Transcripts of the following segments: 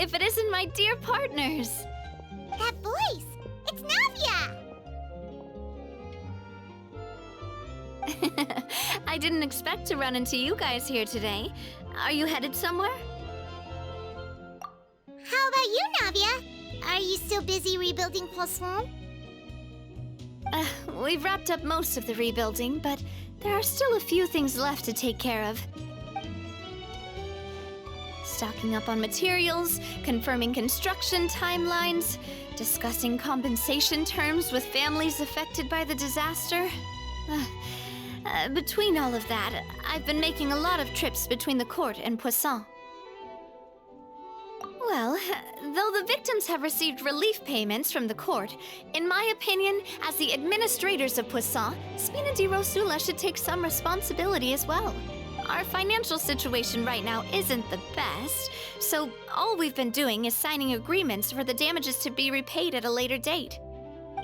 if it isn't my dear partners? That voice! It's Navia! I didn't expect to run into you guys here today. Are you headed somewhere? How about you, Navia? Are you still busy rebuilding Poisson? We've wrapped up most of the rebuilding, but there are still a few things left to take care of. Stocking up on materials, confirming construction timelines, discussing compensation terms with families affected by the disaster. Between all of that, I've been making a lot of trips between the court and Poisson. Well, though the victims have received relief payments from the court, in my opinion, as the administrators of Poisson, Spina di Rosula should take some responsibility as well. Our financial situation right now isn't the best, so all we've been doing is signing agreements for the damages to be repaid at a later date.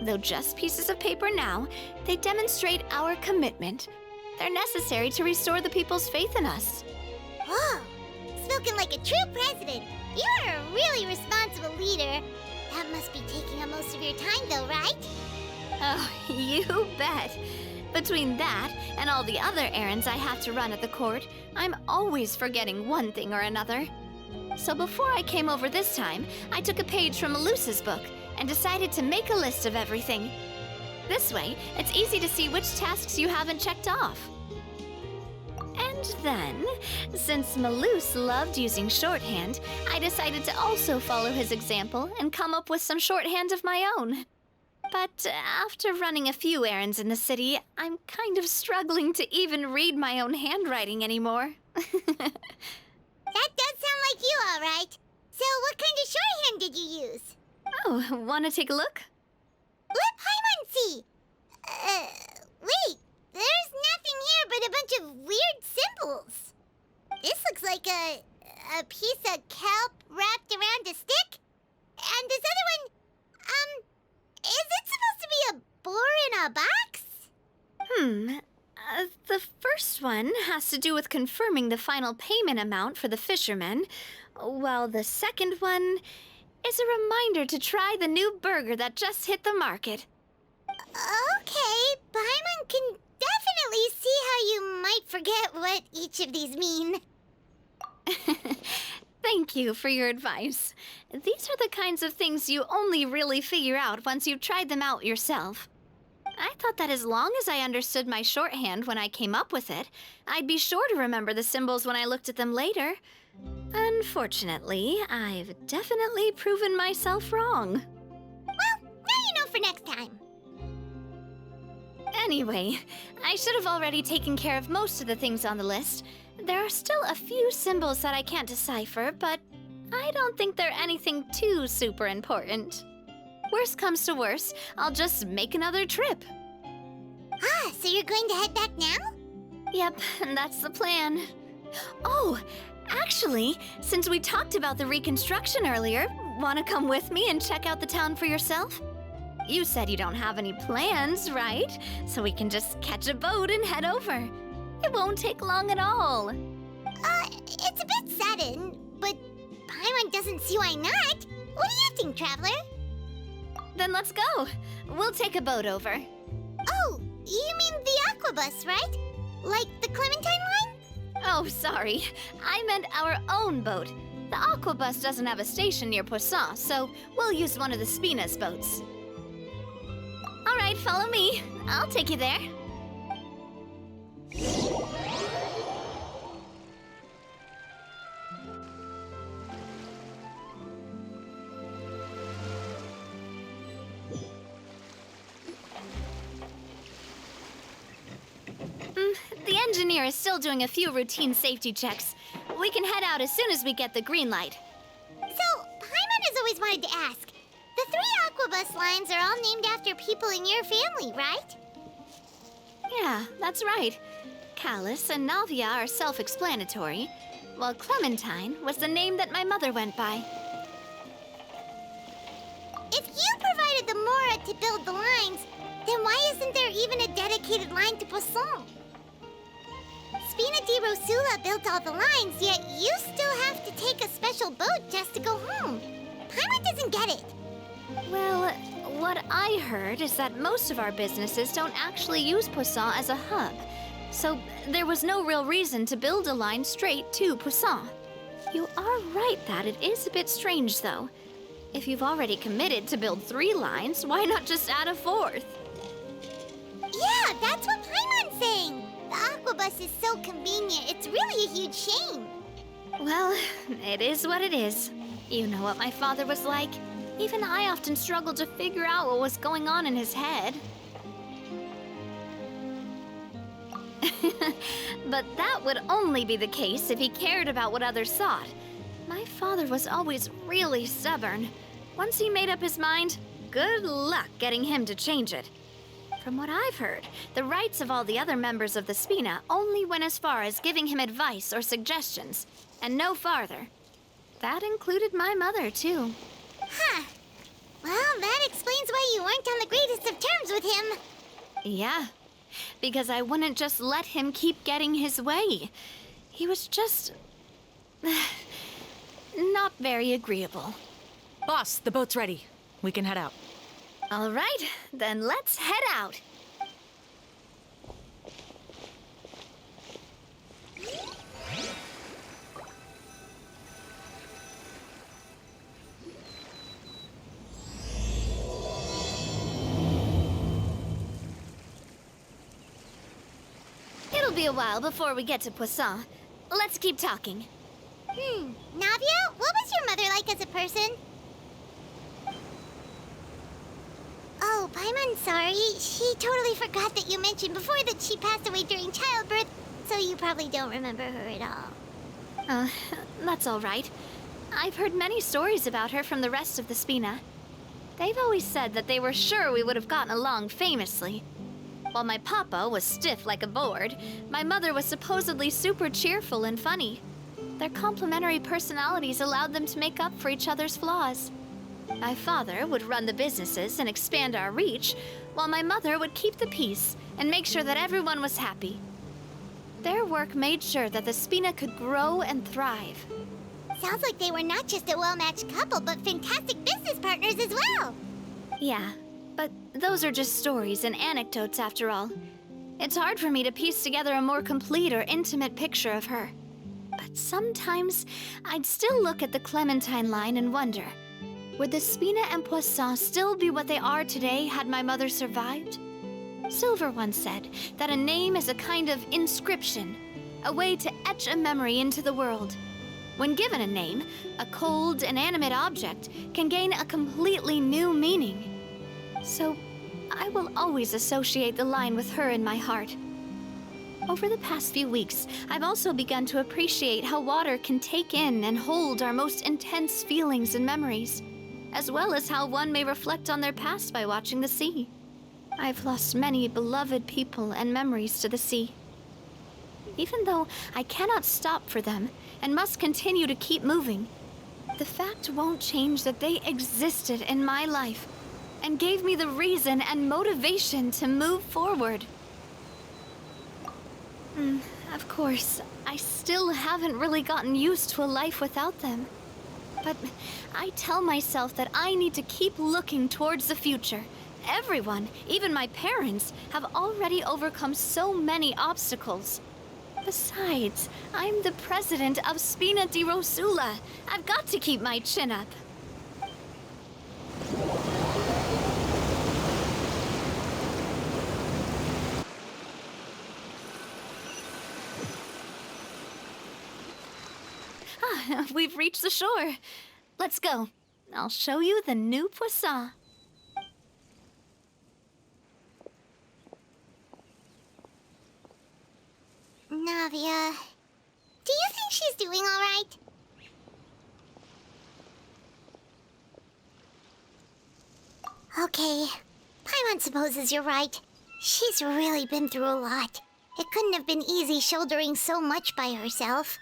Though just pieces of paper now, they demonstrate our commitment. They're necessary to restore the people's faith in us. Whoa! Spoken like a true president! You're a really responsible leader. That must be taking up most of your time though, right? Oh, you bet. Between that and all the other errands I have to run at the court, I'm always forgetting one thing or another. So before I came over this time, I took a page from Melusa's book and decided to make a list of everything. This way, it's easy to see which tasks you haven't checked off. And then, since Melus loved using shorthand, I decided to also follow his example and come up with some shorthand of my own. But after running a few errands in the city, I'm kind of struggling to even read my own handwriting anymore. That does sound like you, all right. So what kind of shorthand did you use? Oh, want to take a look? Let Paimon see! Wait, there's nothing here but a bunch of weird symbols. This looks like a piece of kelp wrapped around a stick. And this other one, is it supposed to be a boar in a box? The first one has to do with confirming the final payment amount for the fishermen, while the second one is a reminder to try the new burger that just hit the market. Okay, Paimon can definitely see how you might forget what each of these mean. Thank you for your advice. These are the kinds of things you only really figure out once you've tried them out yourself. I thought that as long as I understood my shorthand when I came up with it, I'd be sure to remember the symbols when I looked at them later. Unfortunately, I've definitely proven myself wrong. Well, now you know for next time. Anyway, I should have already taken care of most of the things on the list. There are still a few symbols that I can't decipher, but I don't think they're anything too super important. Worst comes to worst, I'll just make another trip. Ah, so you're going to head back now? Yep, that's the plan. Oh, actually, since we talked about the reconstruction earlier, want to come with me and check out the town for yourself? You said you don't have any plans, right? So we can just catch a boat and head over. It won't take long at all. It's a bit sudden, but Paimon doesn't see why not. What do you think, Traveler? Then let's go. We'll take a boat over. Oh, you mean the Aquabus, right? Like the Clementine line? Oh, sorry. I meant our own boat. The Aquabus doesn't have a station near Poisson, so we'll use one of the Spina's boats. All right, follow me. I'll take you there. The engineer is still doing a few routine safety checks. We can head out as soon as we get the green light. So, Paimon has always wanted to ask. The 3 Aquabus lines are all named after people in your family, right? Yeah, that's right. Callus and Navia are self-explanatory, while Clementine was the name that my mother went by. If you provided the Mora to build the lines, then why isn't there even a dedicated line to Poisson? Spina di Rosula built all the lines, yet you still have to take a special boat just to go home. Paimon doesn't get it. Well, what I heard is that most of our businesses don't actually use Poisson as a hub. So there was no real reason to build a line straight to Poisson. You are right that it is a bit strange, though. If you've already committed to build 3 lines, why not just add a 4th? Yeah, that's what Paimon's saying. The Aquabus is so convenient, it's really a huge shame. Well, it is what it is. You know what my father was like. Even I often struggled to figure out what was going on in his head. But that would only be the case if he cared about what others thought. My father was always really stubborn. Once he made up his mind, good luck getting him to change it. From what I've heard, the rights of all the other members of the Spina only went as far as giving him advice or suggestions, and no farther. That included my mother, too. Huh. Well, that explains why you weren't on the greatest of terms with him. Yeah, because I wouldn't just let him keep getting his way. He was just... not very agreeable. Boss, the boat's ready. We can head out. All right, then let's head out. It'll be a while before we get to Poisson. Let's keep talking. Navia, what was your mother like as a person? Oh, Paimon's sorry. She totally forgot that you mentioned before that she passed away during childbirth, so you probably don't remember her at all. That's all right. I've heard many stories about her from the rest of the Spina. They've always said that they were sure we would have gotten along famously. While my papa was stiff like a board, my mother was supposedly super cheerful and funny. Their complementary personalities allowed them to make up for each other's flaws. My father would run the businesses and expand our reach, while my mother would keep the peace and make sure that everyone was happy. Their work made sure that the Spina could grow and thrive. Sounds like they were not just a well-matched couple, but fantastic business partners as well. Yeah, but those are just stories and anecdotes after all. It's hard for me to piece together a more complete or intimate picture of her. But sometimes I'd still look at the Clementine line and wonder, would the Spina and Poisson still be what they are today had my mother survived? Silver once said that a name is a kind of inscription, a way to etch a memory into the world. When given a name, a cold, inanimate object can gain a completely new meaning. So, I will always associate the line with her in my heart. Over the past few weeks, I've also begun to appreciate how water can take in and hold our most intense feelings and memories, as well as how one may reflect on their past by watching the sea. I've lost many beloved people and memories to the sea. Even though I cannot stop for them and must continue to keep moving, the fact won't change that they existed in my life and gave me the reason and motivation to move forward. Of course, I still haven't really gotten used to a life without them. But I tell myself that I need to keep looking towards the future. Everyone, even my parents, have already overcome so many obstacles. Besides, I'm the president of Spina di Rosula. I've got to keep my chin up. We've reached the shore. Let's go. I'll show you the new Poisson. Navia, do you think she's doing all right? Okay, Paimon supposes you're right. She's really been through a lot. It couldn't have been easy shouldering so much by herself.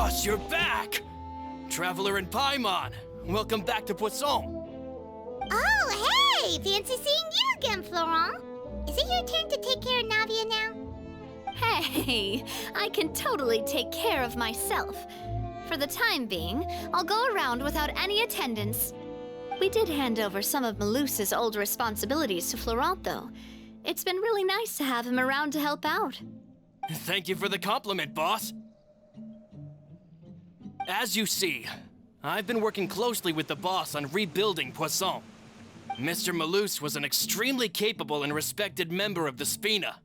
Boss, you're back! Traveler in Paimon, welcome back to Poisson. Oh, hey! Fancy seeing you again, Florent. Is it your turn to take care of Navia now? Hey, I can totally take care of myself. For the time being, I'll go around without any attendance. We did hand over some of Malus's old responsibilities to Florent, though. It's been really nice to have him around to help out. Thank you for the compliment, boss. As you see, I've been working closely with the boss on rebuilding Poisson. Mr. Malus was an extremely capable and respected member of the Spina.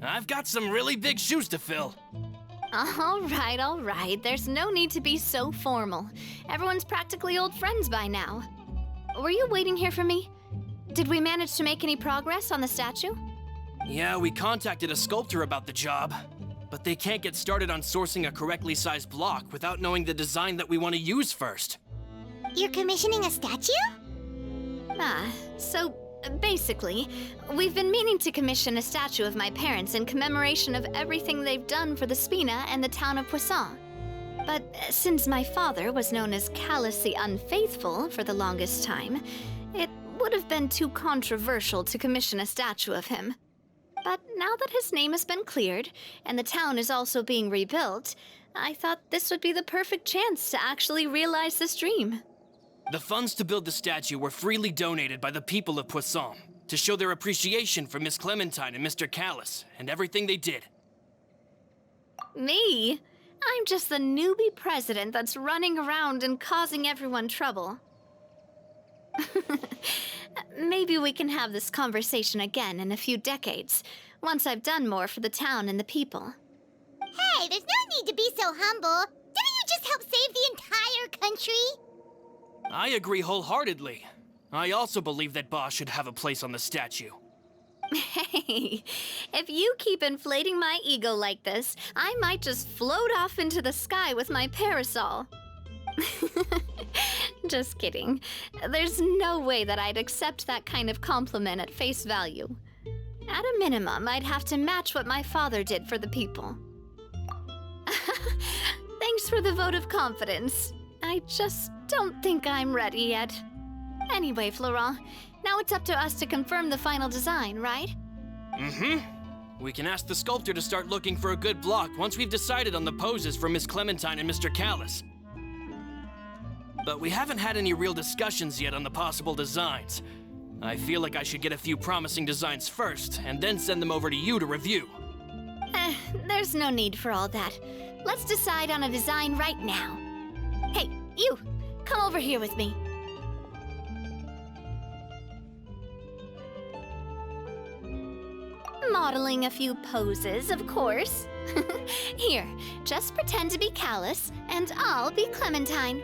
I've got some really big shoes to fill. All right. There's no need to be so formal. Everyone's practically old friends by now. Were you waiting here for me? Did we manage to make any progress on the statue? Yeah, we contacted a sculptor about the job, but they can't get started on sourcing a correctly sized block without knowing the design that we want to use first. You're commissioning a statue? So basically, we've been meaning to commission a statue of my parents in commemoration of everything they've done for the Spina and the town of Poisson. But since my father was known as callously unfaithful for the longest time, it would have been too controversial to commission a statue of him. But now that his name has been cleared, and the town is also being rebuilt, I thought this would be the perfect chance to actually realize this dream. The funds to build the statue were freely donated by the people of Poisson to show their appreciation for Miss Clementine and Mr. Callus and everything they did. Me? I'm just the newbie president that's running around and causing everyone trouble. Maybe we can have this conversation again in a few decades, once I've done more for the town and the people. Hey, there's no need to be so humble. Didn't you just help save the entire country? I agree wholeheartedly. I also believe that Boss should have a place on the statue. Hey, if you keep inflating my ego like this, I might just float off into the sky with my parasol. Just kidding. There's no way that I'd accept that kind of compliment at face value. At a minimum, I'd have to match what my father did for the people. Thanks for the vote of confidence. I just don't think I'm ready yet. Anyway, Florent, now it's up to us to confirm the final design, right? We can ask the sculptor to start looking for a good block once we've decided on the poses for Miss Clementine and Mr. Callus. But we haven't had any real discussions yet on the possible designs. I feel like I should get a few promising designs first, and then send them over to you to review. There's no need for all that. Let's decide on a design right now. Hey, you! Come over here with me. Modeling a few poses, of course. Here, just pretend to be Callus, and I'll be Clementine.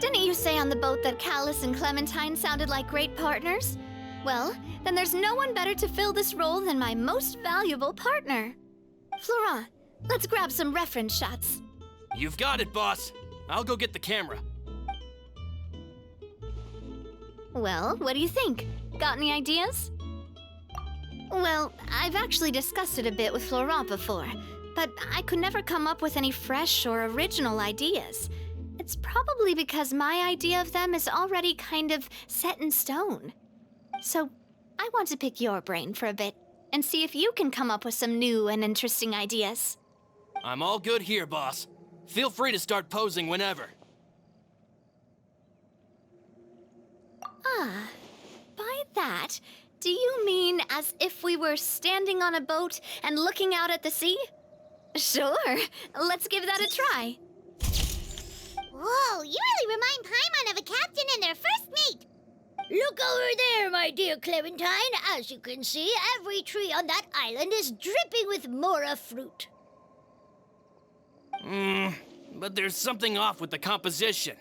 Didn't you say on the boat that Callus and Clementine sounded like great partners? Well, then there's no one better to fill this role than my most valuable partner. Florent, let's grab some reference shots. You've got it, boss. I'll go get the camera. Well, what do you think? Got any ideas? Well, I've actually discussed it a bit with Florent before, but I could never come up with any fresh or original ideas. It's probably because my idea of them is already kind of set in stone. So, I want to pick your brain for a bit and see if you can come up with some new and interesting ideas. I'm all good here, boss. Feel free to start posing whenever. By that, do you mean as if we were standing on a boat and looking out at the sea? Sure, let's give that a try. Whoa, you really remind Paimon of a captain and their first mate. Look over there, my dear Clementine. As you can see, every tree on that island is dripping with mora fruit. But there's something off with the composition.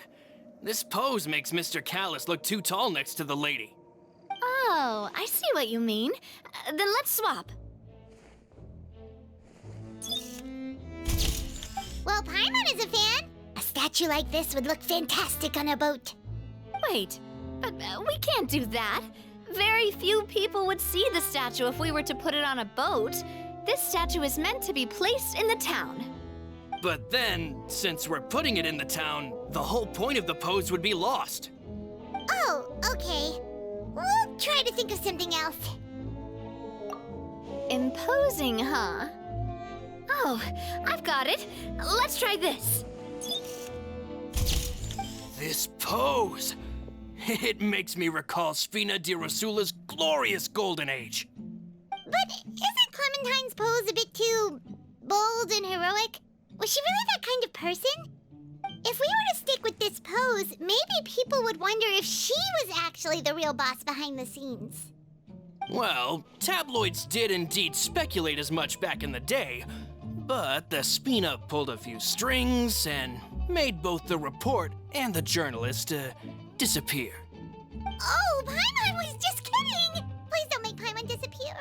This pose makes Mr. Callus look too tall next to the lady. Oh, I see what you mean. Then let's swap. Well, Paimon is a fan. A statue like this would look fantastic on a boat. Wait, but we can't do that. Very few people would see the statue if we were to put it on a boat. This statue is meant to be placed in the town. But then, since we're putting it in the town, the whole point of the pose would be lost. Oh, okay. We'll try to think of something else. Imposing, huh? Oh, I've got it. Let's try this. This pose! It makes me recall Sfina di Rasula's glorious golden age. But isn't Clementine's pose a bit too bold and heroic? Was she really that kind of person? If we were to stick with this pose, maybe people would wonder if she was actually the real boss behind the scenes. Well, tabloids did indeed speculate as much back in the day, but the Sfina pulled a few strings and made both the report and the journalist disappear. Oh, Paimon was just kidding! Please don't make Paimon disappear.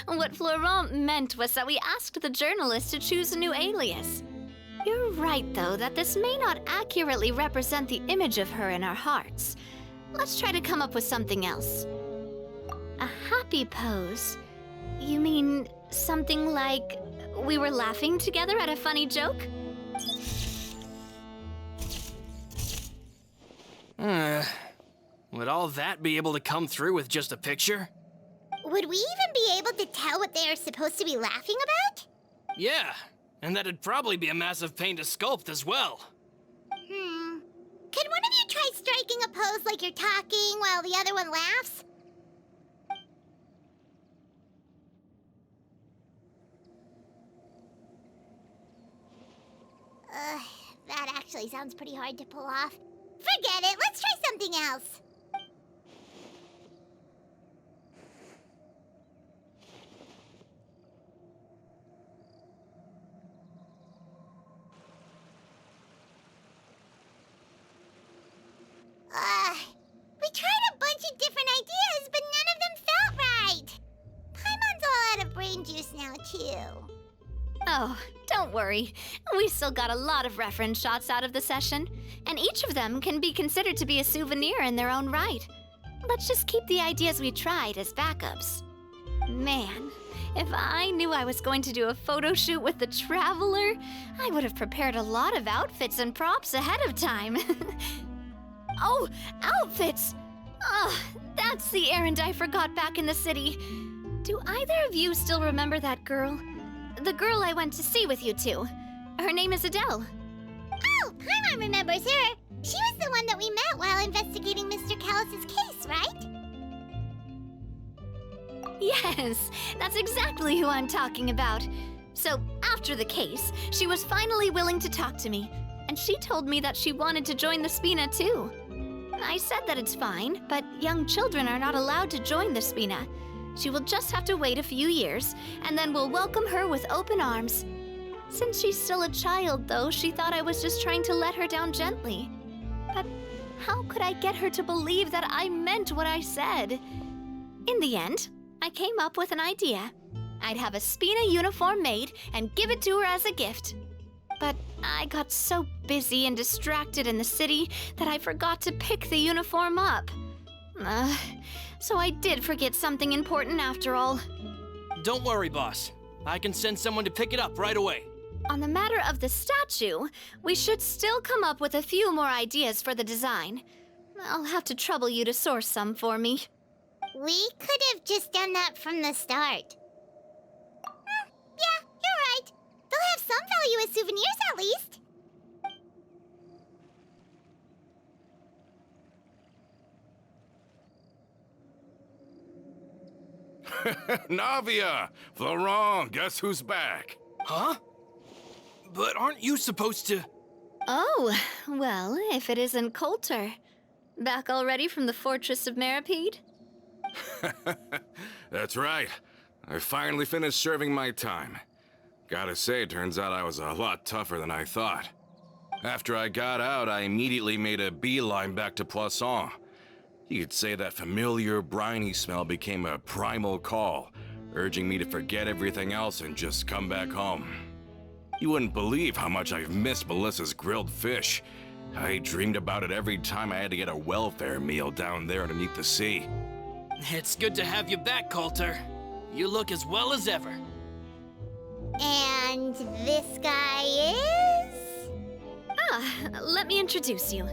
What Florent meant was that we asked the journalist to choose a new alias. You're right, though, that this may not accurately represent the image of her in our hearts. Let's try to come up with something else. A happy pose? You mean something like we were laughing together at a funny joke? Would all that be able to come through with just a picture? Would we even be able to tell what they are supposed to be laughing about? Yeah, and that'd probably be a massive pain to sculpt as well. Could one of you try striking a pose like you're talking while the other one laughs? That actually sounds pretty hard to pull off. Forget it, let's try something else. We tried a bunch of different ideas, but none of them felt right. Paimon's all out of brain juice now, too. Oh, don't worry. We still got a lot of reference shots out of the session, and each of them can be considered to be a souvenir in their own right. Let's just keep the ideas we tried as backups. Man, if I knew I was going to do a photo shoot with the Traveler, I would have prepared a lot of outfits and props ahead of time. Oh, outfits! Oh, that's the errand I forgot back in the city. Do either of you still remember that girl? The girl I went to see with you two. Her name is Adele. Oh, Paimon remembers her. She was the one that we met while investigating Mr. Callus's case, right? Yes, that's exactly who I'm talking about. So, after the case, she was finally willing to talk to me, and she told me that she wanted to join the Spina too. I said that it's fine, but young children are not allowed to join the Spina. She will just have to wait a few years, and then we'll welcome her with open arms. Since she's still a child, though, she thought I was just trying to let her down gently. But how could I get her to believe that I meant what I said? In the end, I came up with an idea. I'd have a Spina uniform made and give it to her as a gift. But I got so busy and distracted in the city that I forgot to pick the uniform up. So I did forget something important after all. Don't worry, boss. I can send someone to pick it up right away. On the matter of the statue, we should still come up with a few more ideas for the design. I'll have to trouble you to source some for me. We could have just done that from the start. Yeah, you're right. They'll have some value as souvenirs at least. Navia! Florent, guess who's back? Huh? But aren't you supposed to... Oh, well, if it isn't Coulter. Back already from the Fortress of Meripede? That's right. I finally finished serving my time. Gotta say, turns out I was a lot tougher than I thought. After I got out, I immediately made a beeline back to Poisson. You could say that familiar, briny smell became a primal call, urging me to forget everything else and just come back home. You wouldn't believe how much I've missed Melissa's grilled fish. I dreamed about it every time I had to get a welfare meal down there underneath the sea. It's good to have you back, Coulter. You look as well as ever. And this guy is? Ah, let me introduce you.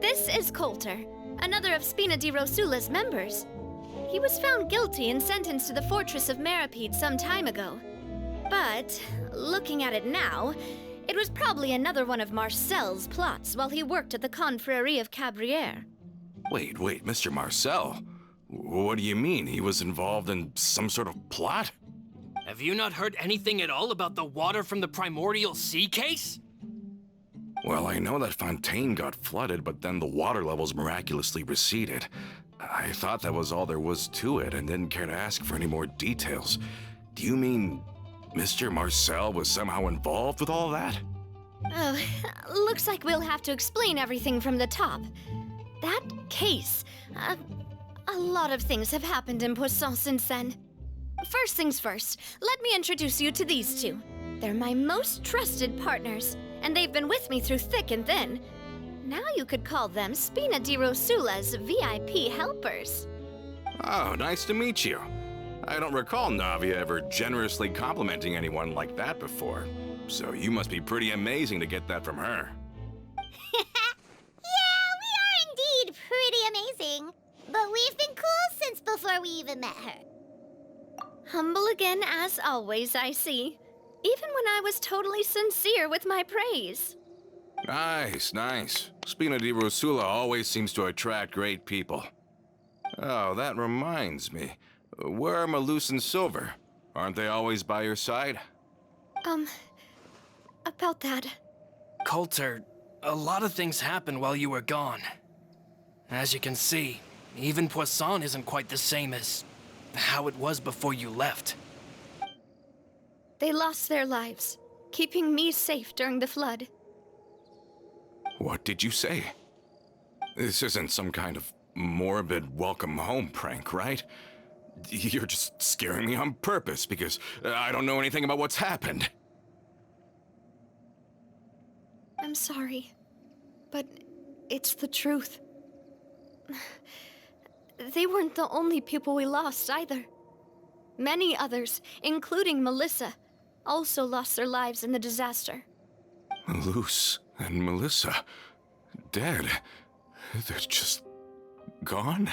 This is Coulter, another of Spina di Rosula's members. He was found guilty and sentenced to the Fortress of Meripede some time ago. But, looking at it now, it was probably another one of Marcel's plots while he worked at the Confrérie of Cabrières. Wait, Mr. Marcel? What do you mean? He was involved in some sort of plot? Have you not heard anything at all about the water from the primordial sea case? Well, I know that Fontaine got flooded, but then the water levels miraculously receded. I thought that was all there was to it and didn't care to ask for any more details. Do you mean Mr. Marcel was somehow involved with all that? Oh, looks like we'll have to explain everything from the top. That case, a lot of things have happened in Poisson since then. First things first, let me introduce you to these two. They're my most trusted partners, and they've been with me through thick and thin. Now you could call them Spina di Rosula's VIP helpers. Oh, nice to meet you. I don't recall Navia ever generously complimenting anyone like that before. So you must be pretty amazing to get that from her. Yeah, we are indeed pretty amazing. But we've been cool since before we even met her. Humble again as always, I see. Even when I was totally sincere with my praise. Nice. Spina di Rosula always seems to attract great people. Oh, that reminds me. Where are Malus and Silver? Aren't they always by your side? About that. Coulter, a lot of things happened while you were gone. As you can see, even Poisson isn't quite the same as how it was before you left. They lost their lives, keeping me safe during the flood. What did you say? This isn't some kind of morbid welcome home prank, right? You're just scaring me on purpose because I don't know anything about what's happened. I'm sorry, but it's the truth. They weren't the only people we lost either. Many others, including Melissa, also lost their lives in the disaster. Malus and Melissa, dead. They're just gone?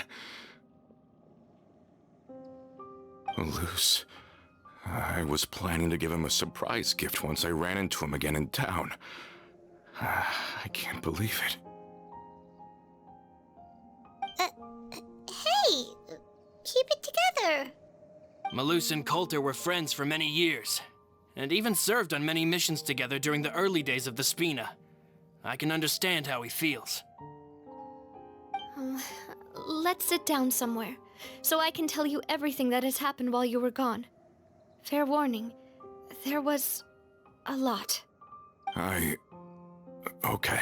Malus, I was planning to give him a surprise gift once I ran into him again in town. I can't believe it. Hey, keep it together. Malus and Coulter were friends for many years, and even served on many missions together during the early days of the Spina. I can understand how he feels. Let's sit down somewhere, so I can tell you everything that has happened while you were gone. Fair warning, there was a lot. Okay.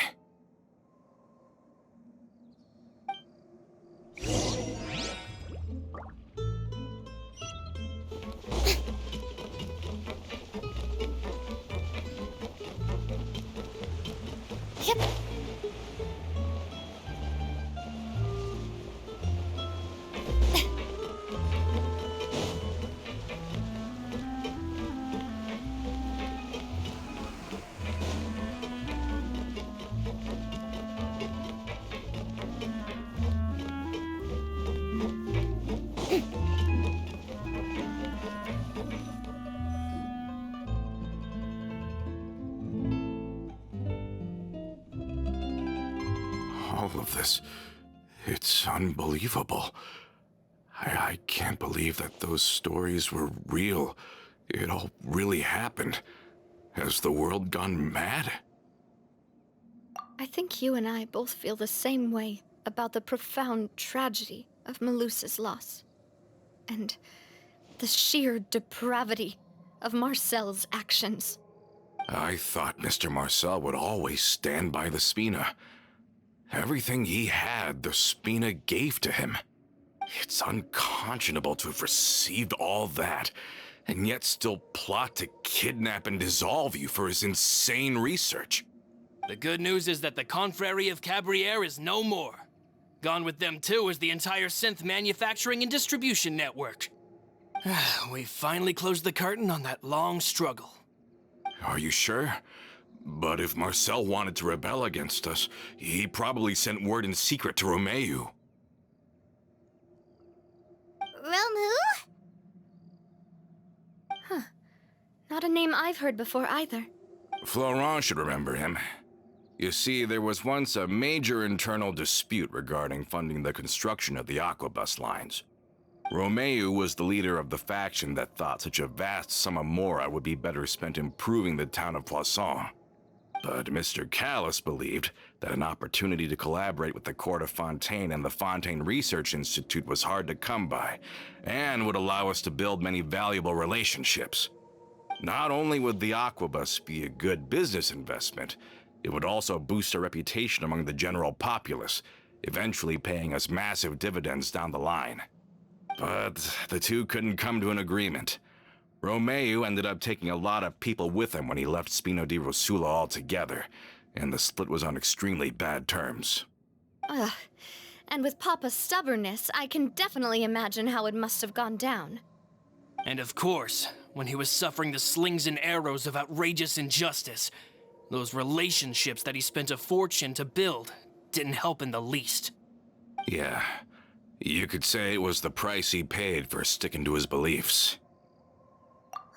Yep. All of this, it's unbelievable. I can't believe that those stories were real. It all really happened. Has the world gone mad? I think you and I both feel the same way about the profound tragedy of Melusa's loss. And the sheer depravity of Marcel's actions. I thought Mr. Marcel would always stand by the Spina. Everything he had, the Spina gave to him. It's unconscionable to have received all that, and yet still plot to kidnap and dissolve you for his insane research. The good news is that the Confrérie of Cabrières is no more. Gone with them too is the entire synth manufacturing and distribution network. We finally closed the curtain on that long struggle. Are you sure? But if Marcel wanted to rebel against us, he probably sent word in secret to Romeu. Romu? Huh. Not a name I've heard before either. Florent should remember him. You see, there was once a major internal dispute regarding funding the construction of the aquabus lines. Romeu was the leader of the faction that thought such a vast sum of mora would be better spent improving the town of Poisson. But Mr. Callis believed that an opportunity to collaborate with the Court of Fontaine and the Fontaine Research Institute was hard to come by, and would allow us to build many valuable relationships. Not only would the aquabus be a good business investment, it would also boost our reputation among the general populace, eventually paying us massive dividends down the line. But the two couldn't come to an agreement. Romeu ended up taking a lot of people with him when he left Spino di Rosula altogether, and the split was on extremely bad terms. Ugh. And with Papa's stubbornness, I can definitely imagine how it must have gone down. And of course, when he was suffering the slings and arrows of outrageous injustice, those relationships that he spent a fortune to build didn't help in the least. Yeah, you could say it was the price he paid for sticking to his beliefs.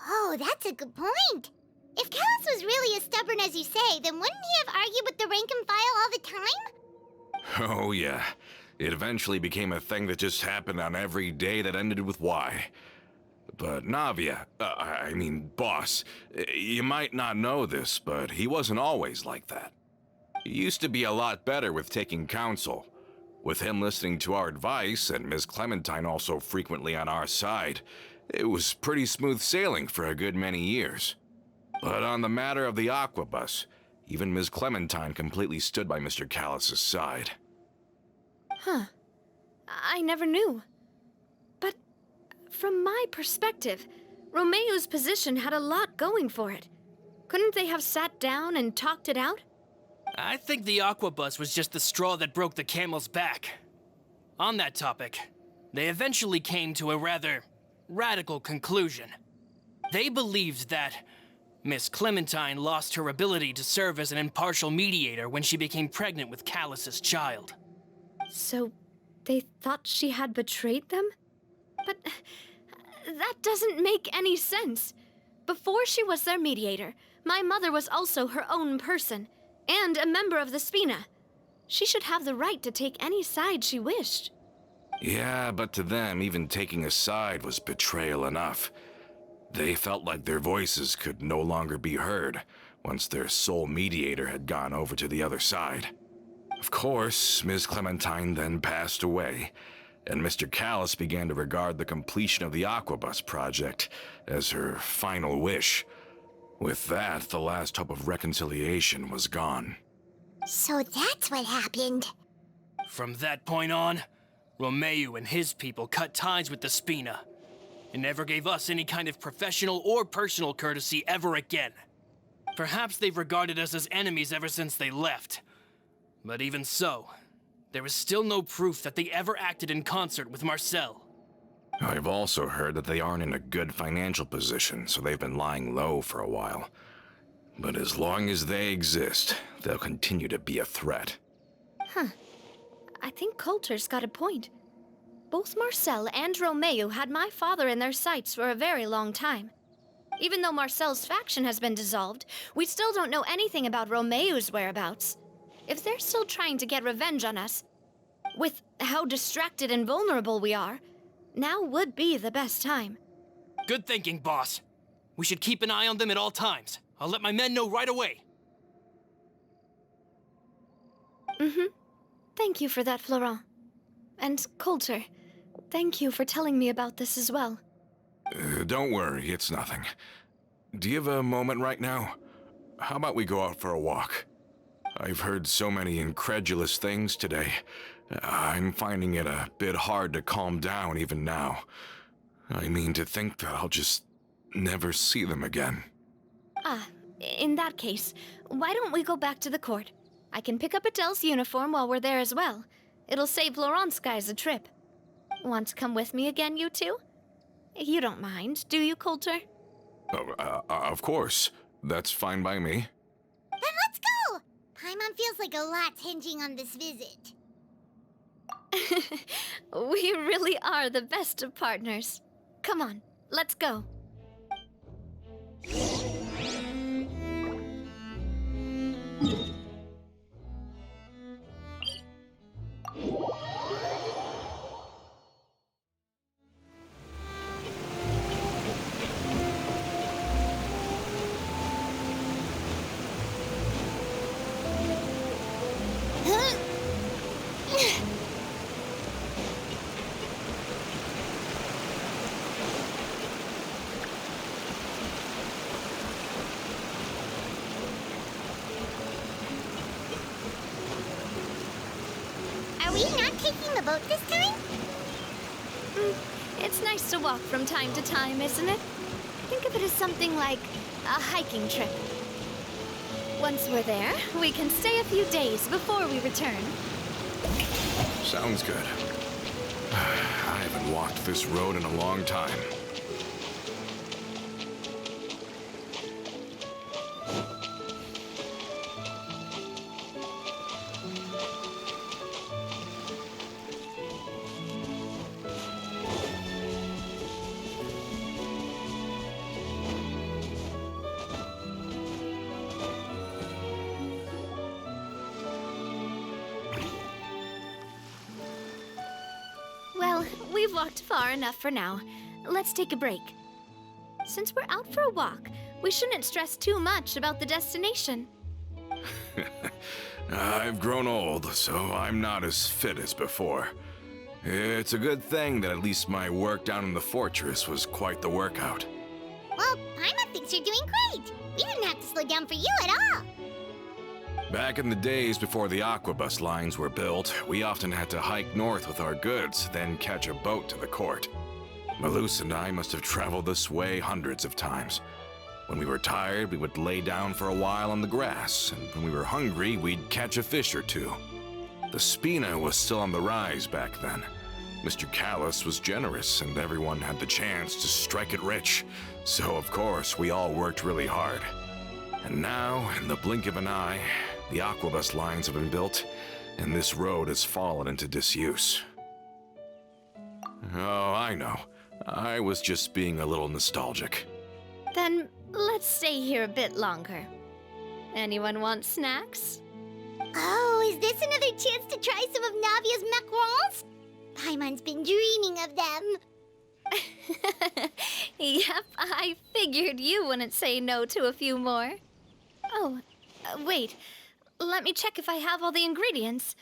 Oh, that's a good point. If Callis was really as stubborn as you say, then wouldn't he have argued with the rank and file all the time? Oh yeah, it eventually became a thing that just happened on every day that ended with Y. But Navia, boss, you might not know this, but he wasn't always like that. He used to be a lot better with taking counsel. With him listening to our advice, and Ms. Clementine also frequently on our side, it was pretty smooth sailing for a good many years. But on the matter of the aquabus, even Ms. Clementine completely stood by Mr. Callis's side. Huh. I never knew. But from my perspective, Romeu's position had a lot going for it. Couldn't they have sat down and talked it out? I think the aquabus was just the straw that broke the camel's back. On that topic, they eventually came to a rather radical conclusion. They believed that Miss Clementine lost her ability to serve as an impartial mediator when she became pregnant with Callis's child. So they thought she had betrayed them? But that doesn't make any sense. Before she was their mediator, my mother was also her own person, and a member of the Spina. She should have the right to take any side she wished. Yeah, but to them, even taking a side was betrayal enough. They felt like their voices could no longer be heard once their sole mediator had gone over to the other side. Of course, Ms. Clementine then passed away, and Mr. Callis began to regard the completion of the aquabus project as her final wish. With that, the last hope of reconciliation was gone. So that's what happened. From that point on, Romeu and his people cut ties with the Spina, and never gave us any kind of professional or personal courtesy ever again. Perhaps they've regarded us as enemies ever since they left. But even so, there is still no proof that they ever acted in concert with Marcel. I've also heard that they aren't in a good financial position, so they've been lying low for a while. But as long as they exist, they'll continue to be a threat. Huh. I think Coulter's got a point. Both Marcel and Romeu had my father in their sights for a very long time. Even though Marcel's faction has been dissolved, we still don't know anything about Romeu's whereabouts. If they're still trying to get revenge on us, with how distracted and vulnerable we are, now would be the best time. Good thinking, boss. We should keep an eye on them at all times. I'll let my men know right away. Thank you for that, Florent. And Coulter, thank you for telling me about this as well. Don't worry, it's nothing. Do you have a moment right now? How about we go out for a walk? I've heard so many incredulous things today. I'm finding it a bit hard to calm down even now. I mean, to think that I'll just never see them again. Ah, in that case, why don't we go back to the court? I can pick up Adele's uniform while we're there as well. It'll save Laurent's guys a trip. Want to come with me again, you two? You don't mind, do you, Coulter? Oh, of course. That's fine by me. Then let's go! Paimon feels like a lot's hinging on this visit. We really are the best of partners. Come on, let's go. Are we not taking the boat this time? It's nice to walk from time to time, isn't it? Think of it as something like a hiking trip. Once we're there, we can stay a few days before we return. Sounds good. I haven't walked this road in a long time. Well, we've walked far enough for now. Let's take a break. Since we're out for a walk, we shouldn't stress too much about the destination. I've grown old, so I'm not as fit as before. It's a good thing that at least my work down in the fortress was quite the workout. Well, Paimon thinks you're doing great. We didn't have to slow down for you at all. Back in the days before the aquabus lines were built, we often had to hike north with our goods, then catch a boat to the court. Malus and I must have traveled this way hundreds of times. When we were tired, we would lay down for a while on the grass, and when we were hungry, we'd catch a fish or two. The Spina was still on the rise back then. Mr. Callis was generous, and everyone had the chance to strike it rich. So, of course, we all worked really hard. And now, in the blink of an eye, the aquabus lines have been built, and this road has fallen into disuse. Oh, I know. I was just being a little nostalgic. Then let's stay here a bit longer. Anyone want snacks? Oh, is this another chance to try some of Navia's macarons? Paimon's been dreaming of them. Yep, I figured you wouldn't say no to a few more. Oh, wait. Let me check if I have all the ingredients.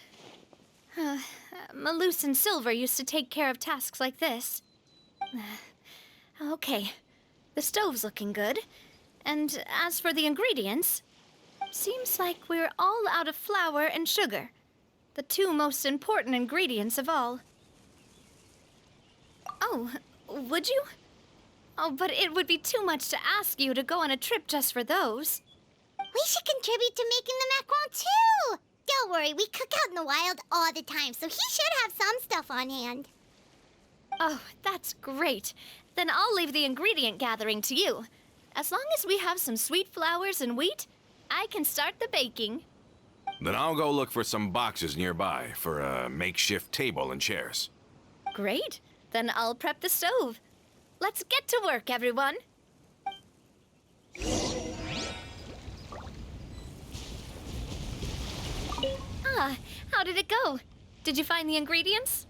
Malus and Silver used to take care of tasks like this. Okay, the stove's looking good. And as for the ingredients, seems like we're all out of flour and sugar, the two most important ingredients of all. Oh, would you? Oh, but it would be too much to ask you to go on a trip just for those. We should contribute to making the macaron too. Don't worry, we cook out in the wild all the time, so he should have some stuff on hand. Oh, that's great. Then I'll leave the ingredient gathering to you. As long as we have some sweet flours and wheat, I can start the baking. Then I'll go look for some boxes nearby for a makeshift table and chairs. Great. Then I'll prep the stove. Let's get to work, everyone. Ah, how did it go? Did you find the ingredients?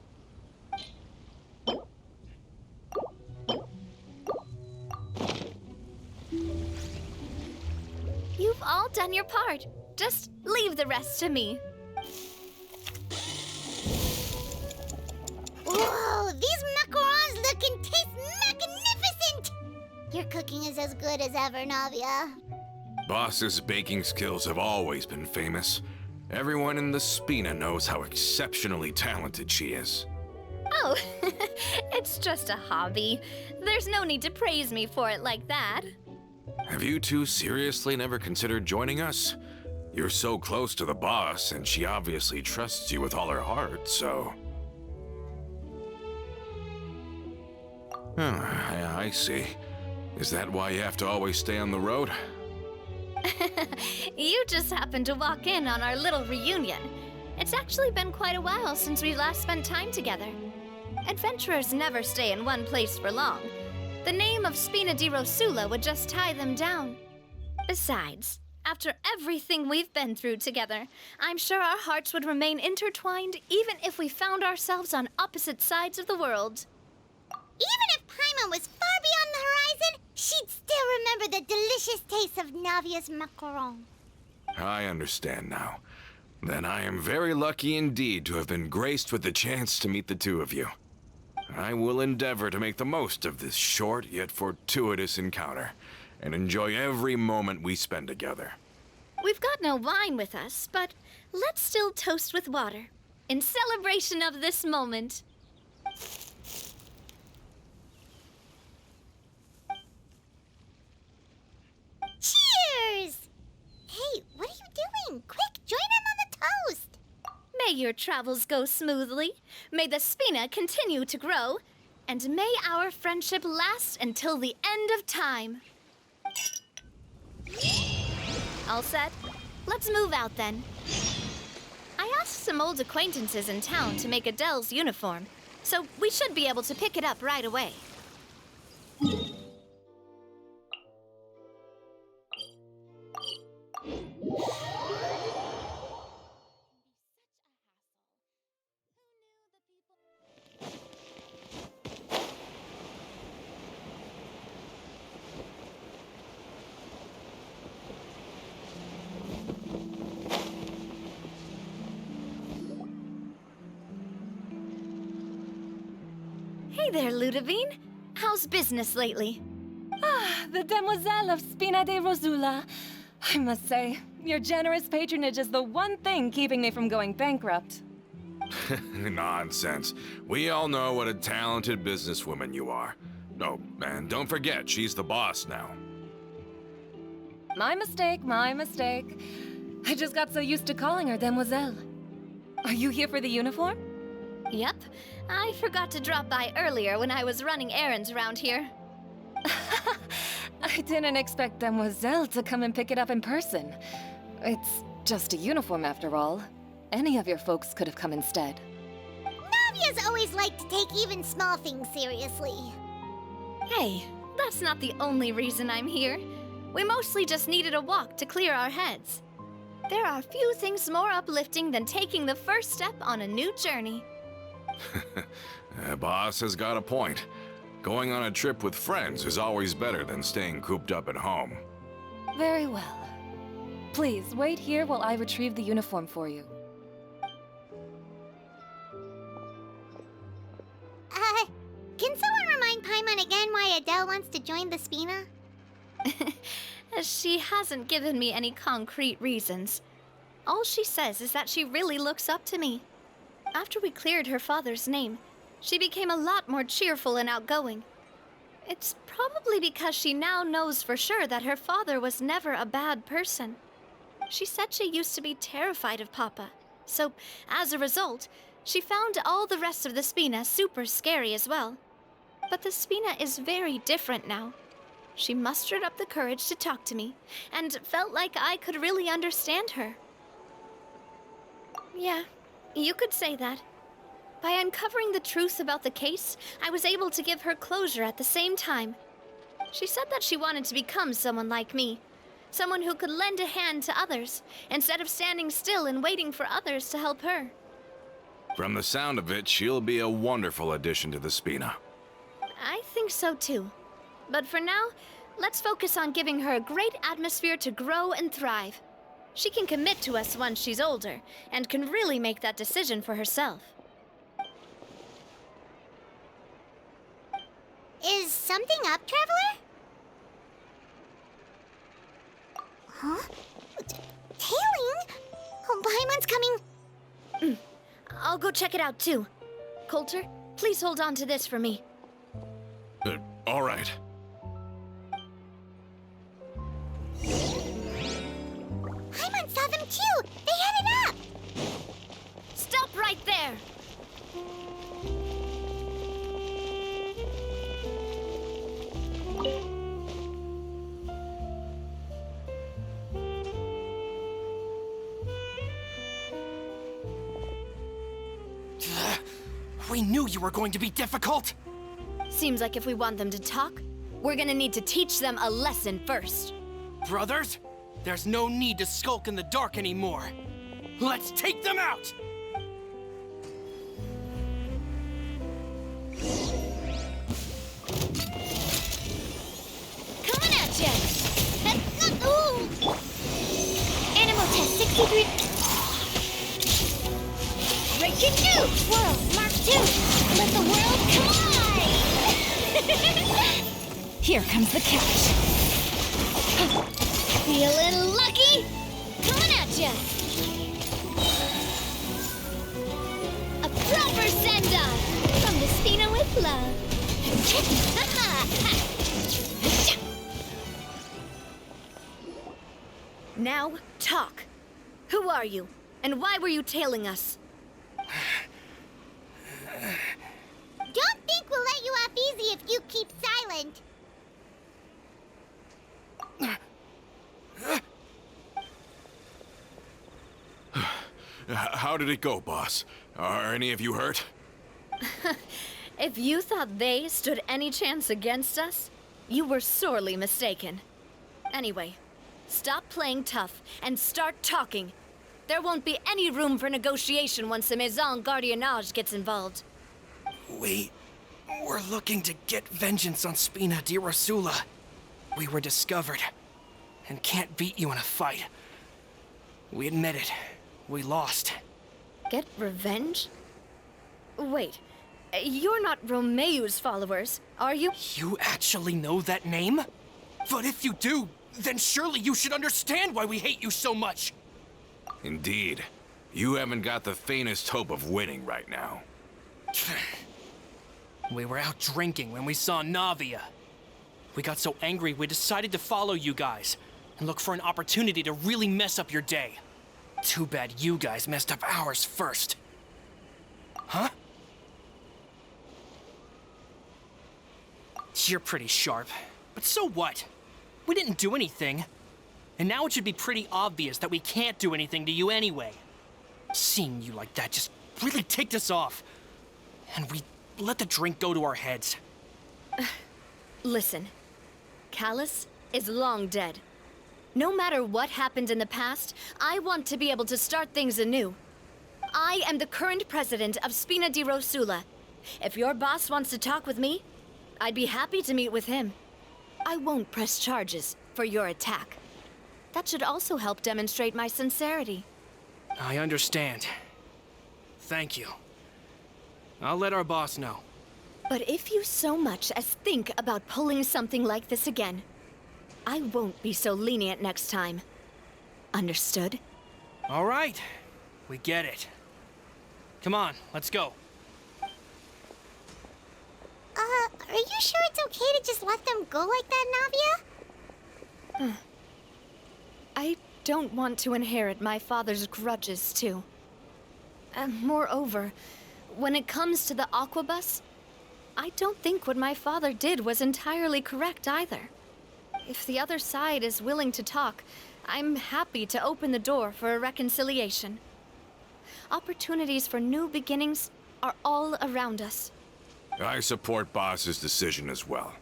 You've all done your part. Just leave the rest to me. Whoa, these macarons look and taste magnificent! Your cooking is as good as ever, Navia. Boss's baking skills have always been famous. Everyone in the Spina knows how exceptionally talented she is. Oh, it's just a hobby. There's no need to praise me for it like that. Have you two seriously never considered joining us? You're so close to the boss, and she obviously trusts you with all her heart, so... I see. Is that why you have to always stay on the road? You just happened to walk in on our little reunion. It's actually been quite a while since we last spent time together. Adventurers never stay in one place for long. The name of Spina di Rosula would just tie them down. Besides, after everything we've been through together, I'm sure our hearts would remain intertwined even if we found ourselves on opposite sides of the world. Even if Paimon was far beyond the horizon, she'd still remember the delicious taste of Navia's macaron. I understand now. Then I am very lucky indeed to have been graced with the chance to meet the two of you. I will endeavor to make the most of this short yet fortuitous encounter, and enjoy every moment we spend together. We've got no wine with us, but let's still toast with water, in celebration of this moment. Cheers! Hey, what are you doing? Quick, join in on the toast! May your travels go smoothly, may the Spina continue to grow, and may our friendship last until the end of time. All set? Let's move out then. I asked some old acquaintances in town to make Adele's uniform, so we should be able to pick it up right away. Hey there, Ludovine. How's business lately? The Demoiselle of Spina di Rosula. I must say, your generous patronage is the one thing keeping me from going bankrupt. Nonsense. We all know what a talented businesswoman you are. Oh, and don't forget, she's the boss now. My mistake, my mistake. I just got so used to calling her Demoiselle. Are you here for the uniform? Yep. I forgot to drop by earlier when I was running errands around here. I didn't expect Demoiselle to come and pick it up in person. It's just a uniform after all. Any of your folks could have come instead. Navia's always liked to take even small things seriously. Hey, that's not the only reason I'm here. We mostly just needed a walk to clear our heads. There are few things more uplifting than taking the first step on a new journey. Boss has got a point. Going on a trip with friends is always better than staying cooped up at home. Very well. Please, wait here while I retrieve the uniform for you. Can someone remind Paimon again why Adele wants to join the Spina? She hasn't given me any concrete reasons. All she says is that she really looks up to me. After we cleared her father's name, she became a lot more cheerful and outgoing. It's probably because she now knows for sure that her father was never a bad person. She said she used to be terrified of Papa, so as a result, she found all the rest of the Spina super scary as well. But the Spina is very different now. She mustered up the courage to talk to me, and felt like I could really understand her. Yeah, you could say that. By uncovering the truth about the case, I was able to give her closure at the same time. She said that she wanted to become someone like me. Someone who could lend a hand to others, instead of standing still and waiting for others to help her. From the sound of it, she'll be a wonderful addition to the Spina. I think so too. But for now, let's focus on giving her a great atmosphere to grow and thrive. She can commit to us once she's older, and can really make that decision for herself. Is something up, Traveler? Huh? Tailing? Oh, Paimon's coming. I'll go check it out too. Coulter, please hold on to this for me. All right. Paimon saw them too! They headed up! Stop right there! We knew you were going to be difficult! Seems like if we want them to talk, we're gonna need to teach them a lesson first. Brothers, there's no need to skulk in the dark anymore. Let's take them out! Coming at ya! Ooh! Animal test 63. Breaking new! World Mark II! Let the world collide! Here comes the catch. Feeling lucky? Coming at ya! A proper send-off from the Spina with love. Now, talk. Who are you? And why were you tailing us? Don't think we'll let you off easy if you keep silent. How did it go, boss? Are any of you hurt? If you thought they stood any chance against us, you were sorely mistaken. Anyway, stop playing tough and start talking. There won't be any room for negotiation once the Maison Gardiennage gets involved. We're looking to get vengeance on Spina di Rosula. We were discovered and can't beat you in a fight. We admit it. We lost. Get revenge? Wait, you're not Romeu's followers, are you? You actually know that name? But if you do, then surely you should understand why we hate you so much. Indeed. You haven't got the faintest hope of winning right now. We were out drinking when we saw Navia. We got so angry we decided to follow you guys and look for an opportunity to really mess up your day. Too bad you guys messed up ours first. Huh? You're pretty sharp, but so what? We didn't do anything. And now it should be pretty obvious that we can't do anything to you anyway. Seeing you like that just really ticked us off. And we let the drink go to our heads. Listen, Callus is long dead. No matter what happened in the past, I want to be able to start things anew. I am the current president of Spina di Rosula. If your boss wants to talk with me, I'd be happy to meet with him. I won't press charges for your attack. That should also help demonstrate my sincerity. I understand. Thank you. I'll let our boss know. But if you so much as think about pulling something like this again, I won't be so lenient next time. Understood? All right. We get it. Come on, let's go. Are you sure it's okay to just let them go like that, Navia? I don't want to inherit my father's grudges, too. Moreover, when it comes to the Aquabus, I don't think what my father did was entirely correct either. If the other side is willing to talk, I'm happy to open the door for a reconciliation. Opportunities for new beginnings are all around us. I support Boss's decision as well.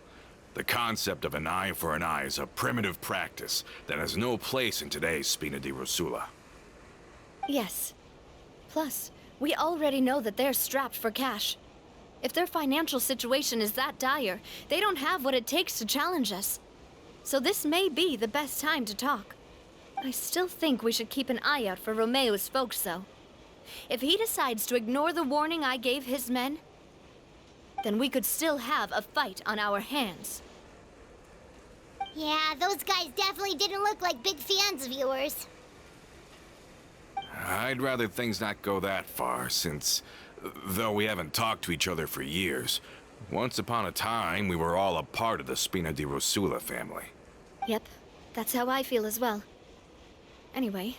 The concept of an eye for an eye is a primitive practice that has no place in today's Spina di Rosula. Yes. Plus, we already know that they're strapped for cash. If their financial situation is that dire, they don't have what it takes to challenge us. So this may be the best time to talk. I still think we should keep an eye out for Romeu's folks, though. If he decides to ignore the warning I gave his men, then we could still have a fight on our hands. Yeah, those guys definitely didn't look like big fans of yours. I'd rather things not go that far, since, though we haven't talked to each other for years, once upon a time we were all a part of the Spina di Rosula family. Yep, that's how I feel as well. Anyway,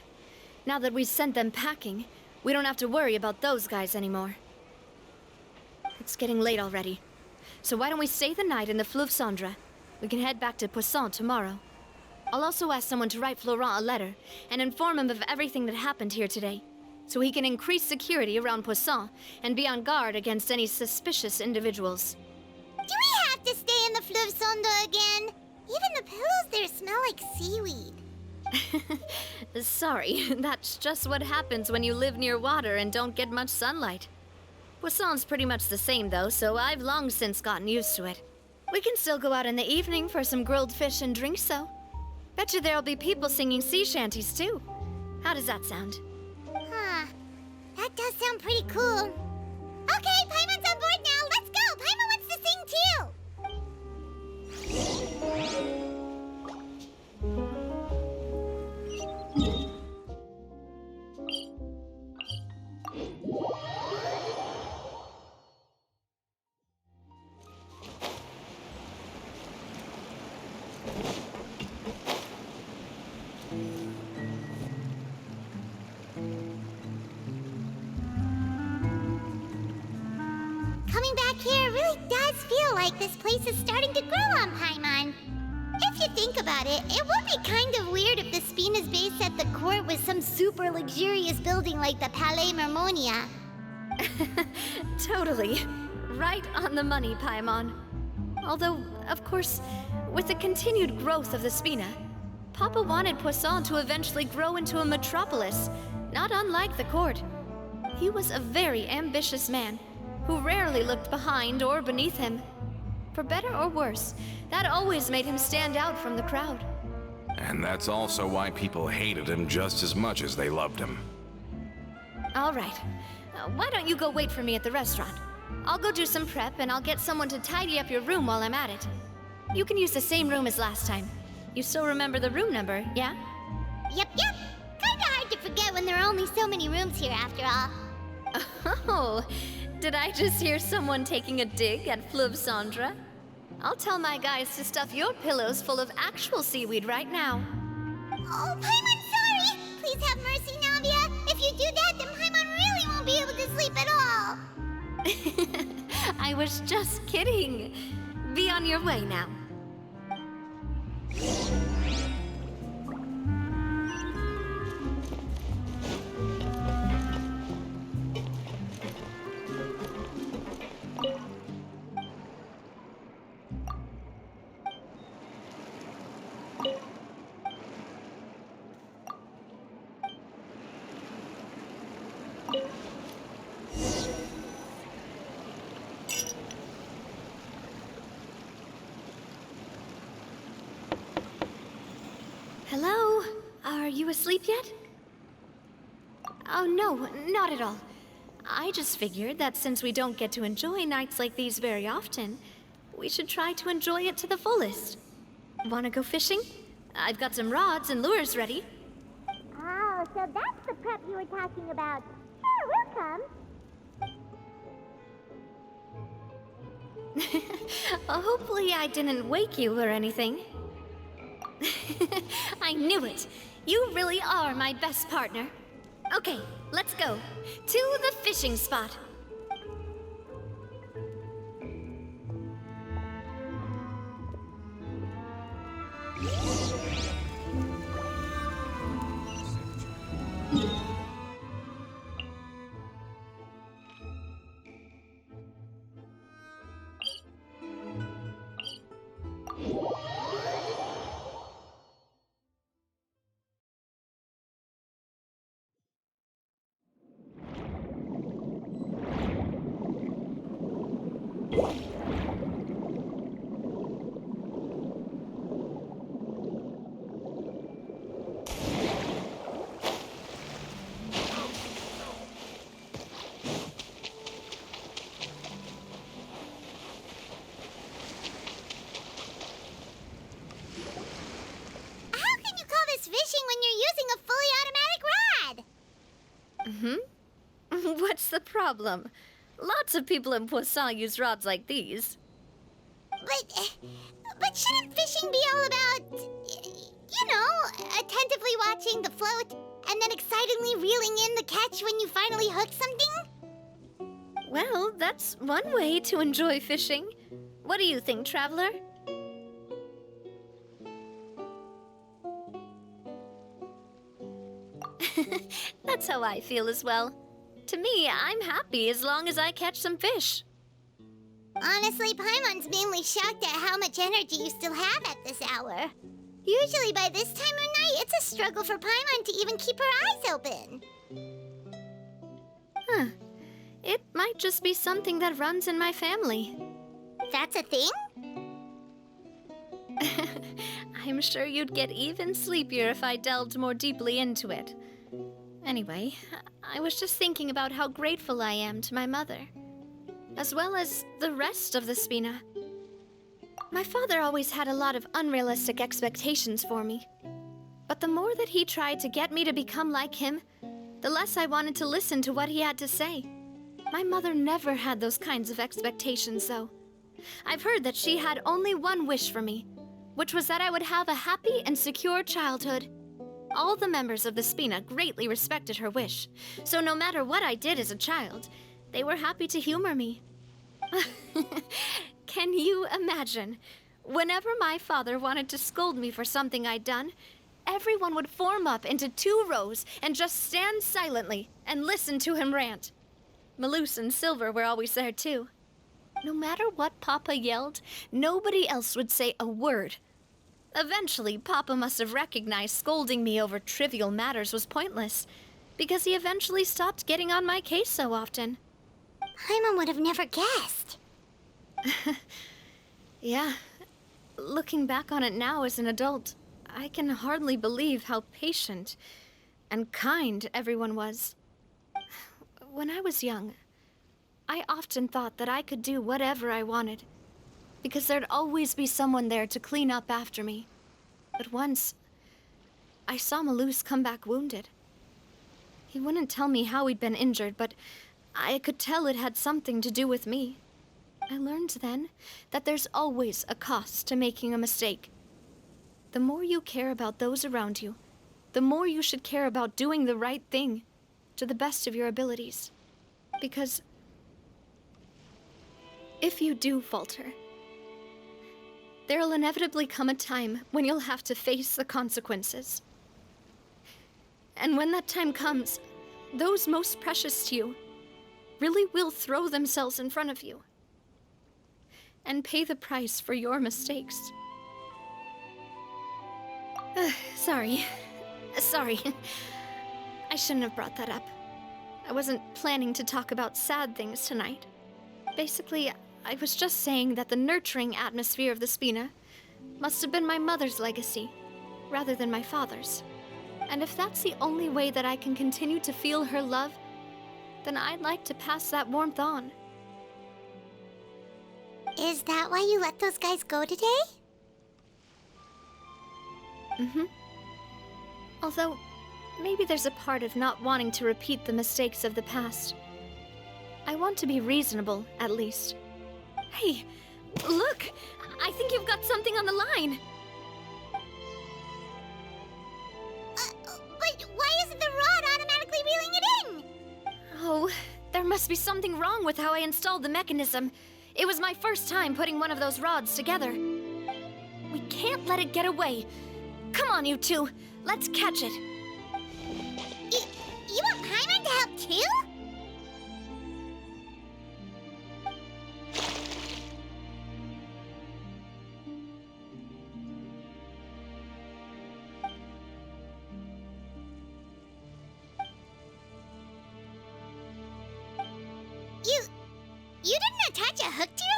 now that we've sent them packing, we don't have to worry about those guys anymore. It's getting late already, so why don't we stay the night in the Fleuve Cendre? We can head back to Poisson tomorrow. I'll also ask someone to write Florent a letter and inform him of everything that happened here today, so he can increase security around Poisson and be on guard against any suspicious individuals. Do we have to stay in the Fleuve Sonde again? Even the pillows there smell like seaweed. Sorry, that's just what happens when you live near water and don't get much sunlight. Poisson's pretty much the same though, so I've long since gotten used to it. We can still go out in the evening for some grilled fish and drinks though. Bet you there'll be people singing sea shanties too. How does that sound? Huh. That does sound pretty cool. Okay, Paimon's on board now. Let's go. Paimon wants to sing too. Coming back here really does feel like this place is starting to grow on Paimon. If you think about it, it would be kind of weird if the Spina's base at the court was some super luxurious building like the Palais Mermonia. Totally. Right on the money, Paimon. Although, of course, with the continued growth of the Spina, Papa wanted Poisson to eventually grow into a metropolis, not unlike the court. He was a very ambitious man, who rarely looked behind or beneath him. For better or worse, that always made him stand out from the crowd. And that's also why people hated him just as much as they loved him. All right. Why don't you go wait for me at the restaurant? I'll go do some prep and I'll get someone to tidy up your room while I'm at it. You can use the same room as last time. You still remember the room number, yeah? Yep. Kinda hard to forget when there are only so many rooms here after all. Oh, did I just hear someone taking a dig at Fleuve Cendre? I'll tell my guys to stuff your pillows full of actual seaweed right now. Oh, Paimon, sorry! Please have mercy, Navia. If you do that, then Paimon really won't be able to sleep at all. I was just kidding. Be on your way now. Hello? Are you asleep yet? Oh, no, not at all. I just figured that since we don't get to enjoy nights like these very often, we should try to enjoy it to the fullest. Wanna go fishing? I've got some rods and lures ready. Oh, so that's the prep you were talking about. Sure, we'll come. Hopefully I didn't wake you or anything. I knew it. You really are my best partner. Okay, let's go. To the fishing spot. Fishing when you're using a fully automatic rod. What's the problem? Lots of people in Poisson use rods like these. But shouldn't fishing be all about, you know, attentively watching the float and then excitedly reeling in the catch when you finally hook something? Well, that's one way to enjoy fishing. What do you think, Traveler? That's how I feel as well. To me, I'm happy as long as I catch some fish. Honestly, Paimon's mainly shocked at how much energy you still have at this hour. Usually by this time of night, it's a struggle for Paimon to even keep her eyes open. Huh. It might just be something that runs in my family. That's a thing? I'm sure you'd get even sleepier if I delved more deeply into it. Anyway, I was just thinking about how grateful I am to my mother, as well as the rest of the Spina. My father always had a lot of unrealistic expectations for me. But the more that he tried to get me to become like him, the less I wanted to listen to what he had to say. My mother never had those kinds of expectations, though. I've heard that she had only one wish for me, which was that I would have a happy and secure childhood. All the members of the Spina greatly respected her wish, so no matter what I did as a child, they were happy to humor me. Can you imagine? Whenever my father wanted to scold me for something I'd done, everyone would form up into 2 rows and just stand silently and listen to him rant. Maloose and Silver were always there too. No matter what Papa yelled, nobody else would say a word. Eventually, Papa must have recognized scolding me over trivial matters was pointless, because he eventually stopped getting on my case so often. Paimon would have never guessed. Yeah. Looking back on it now as an adult, I can hardly believe how patient and kind everyone was. When I was young, I often thought that I could do whatever I wanted, because there'd always be someone there to clean up after me. But once, I saw Maloose come back wounded. He wouldn't tell me how he'd been injured, but I could tell it had something to do with me. I learned then that there's always a cost to making a mistake. The more you care about those around you, the more you should care about doing the right thing to the best of your abilities. Because if you do falter, there'll inevitably come a time when you'll have to face the consequences. And when that time comes, those most precious to you really will throw themselves in front of you and pay the price for your mistakes. Sorry. I shouldn't have brought that up. I wasn't planning to talk about sad things tonight. Basically, I was just saying that the nurturing atmosphere of the Spina must have been my mother's legacy, rather than my father's. And if that's the only way that I can continue to feel her love, then I'd like to pass that warmth on. Is that why you let those guys go today? Mm-hmm. Although, maybe there's a part of not wanting to repeat the mistakes of the past. I want to be reasonable, at least. Hey, look! I think you've got something on the line! But why isn't the rod automatically reeling it in? Oh, there must be something wrong with how I installed the mechanism. It was my first time putting one of those rods together. We can't let it get away. Come on, you two. Let's catch it. You want Paimon to help too? You didn't attach a hook to your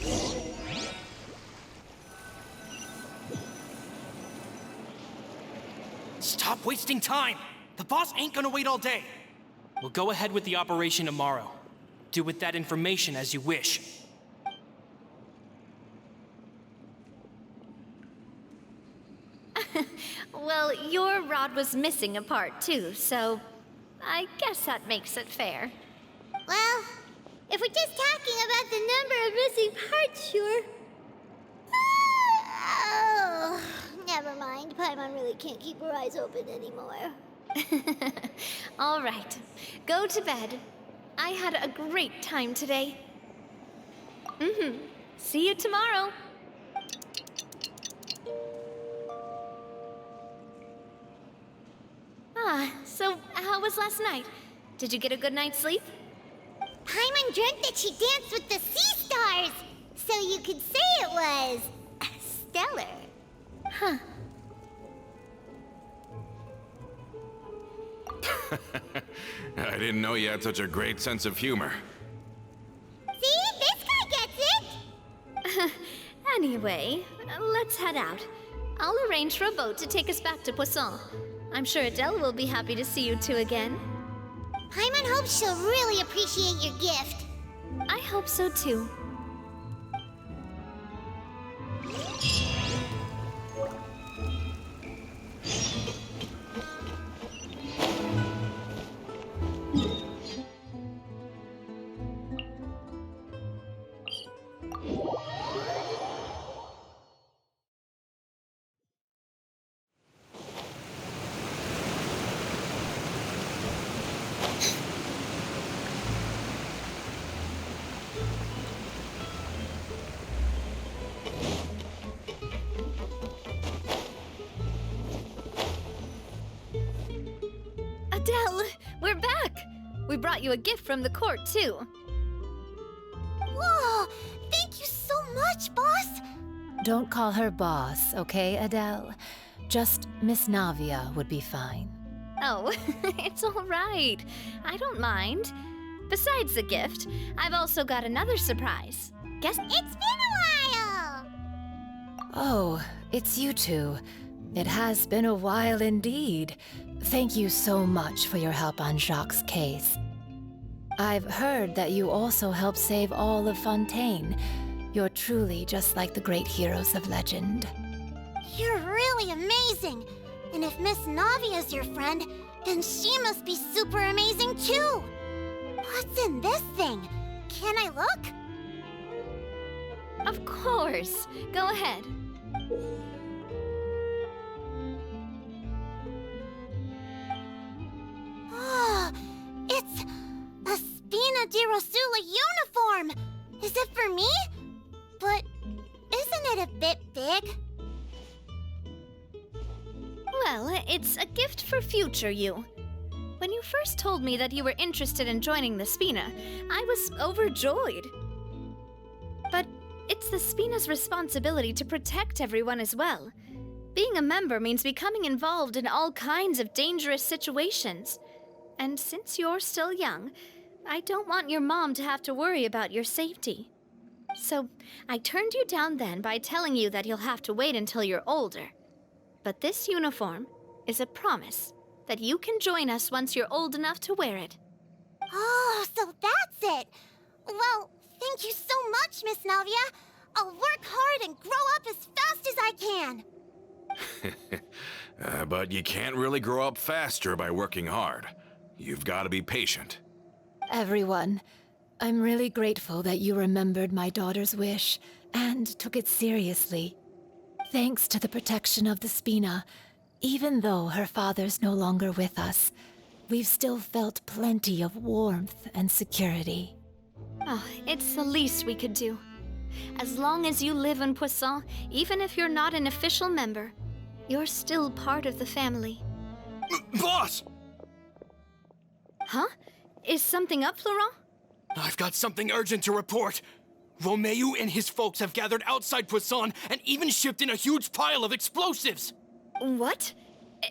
line? Stop wasting time! The boss ain't gonna wait all day. We'll go ahead with the operation tomorrow. Do with that information as you wish. Well, your rod was missing a part too, so I guess that makes it fair. Well, if we're just talking about the number of missing parts, sure. Oh, never mind. Paimon really can't keep her eyes open anymore. All right, go to bed. I had a great time today. See you tomorrow. was last night? Did you get a good night's sleep? Paimon dreamt that she danced with the sea stars, so you could say it was stellar. Huh. I didn't know you had such a great sense of humor. See? This guy gets it! Anyway, let's head out. I'll arrange for a boat to take us back to Poisson. I'm sure Adele will be happy to see you two again. Paimon hopes she'll really appreciate your gift. I hope so too. Adele, we're back! We brought you a gift from the court, too. Whoa! Thank you so much, boss! Don't call her boss, okay, Adele? Just Miss Navia would be fine. Oh, it's all right. I don't mind. Besides the gift, I've also got another surprise. Guess It's been a while! Oh, it's you two. It has been a while indeed. Thank you so much for your help on Jacques' case. I've heard that you also helped save all of Fontaine. You're truly just like the great heroes of legend. You're really amazing! And if Miss Navia's your friend, then she must be super amazing too! What's in this thing? Can I look? Of course. Go ahead. Oh, it's a Spina di Rosula uniform! Is it for me? But isn't it a bit big? Well, it's a gift for future you. When you first told me that you were interested in joining the Spina, I was overjoyed. But it's the Spina's responsibility to protect everyone as well. Being a member means becoming involved in all kinds of dangerous situations. And since you're still young, I don't want your mom to have to worry about your safety. So I turned you down then by telling you that you'll have to wait until you're older. But this uniform is a promise that you can join us once you're old enough to wear it. Oh, so that's it! Well, thank you so much, Miss Navia. I'll work hard and grow up as fast as I can. But you can't really grow up faster by working hard. You've got to be patient. Everyone, I'm really grateful that you remembered my daughter's wish and took it seriously. Thanks to the protection of the Spina, even though her father's no longer with us, we've still felt plenty of warmth and security. Oh, it's the least we could do. As long as you live in Poisson, even if you're not an official member, you're still part of the family. Boss! Huh? Is something up, Florent? I've got something urgent to report. Romeu and his folks have gathered outside Poisson and even shipped in a huge pile of explosives. What?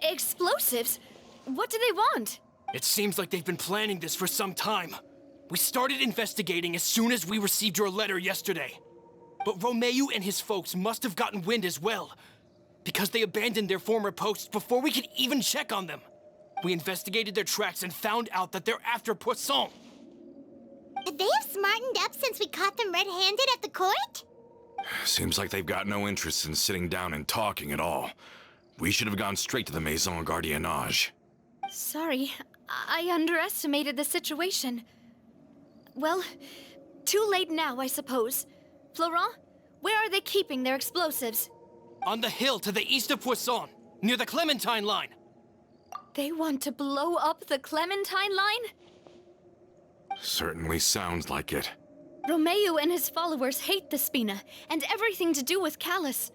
Explosives? What do they want? It seems like they've been planning this for some time. We started investigating as soon as we received your letter yesterday. But Romeu and his folks must have gotten wind as well, because they abandoned their former posts before we could even check on them. We investigated their tracks and found out that they're after Poisson. They have smartened up since we caught them red-handed at the court? Seems like they've got no interest in sitting down and talking at all. We should have gone straight to the Maison Gardiennage. Sorry, I underestimated the situation. Well, too late now, I suppose. Florent, where are they keeping their explosives? On the hill to the east of Poisson, near the Clementine line. They want to blow up the Clementine line? Certainly sounds like it. Romeu and his followers hate the Spina and everything to do with Callus.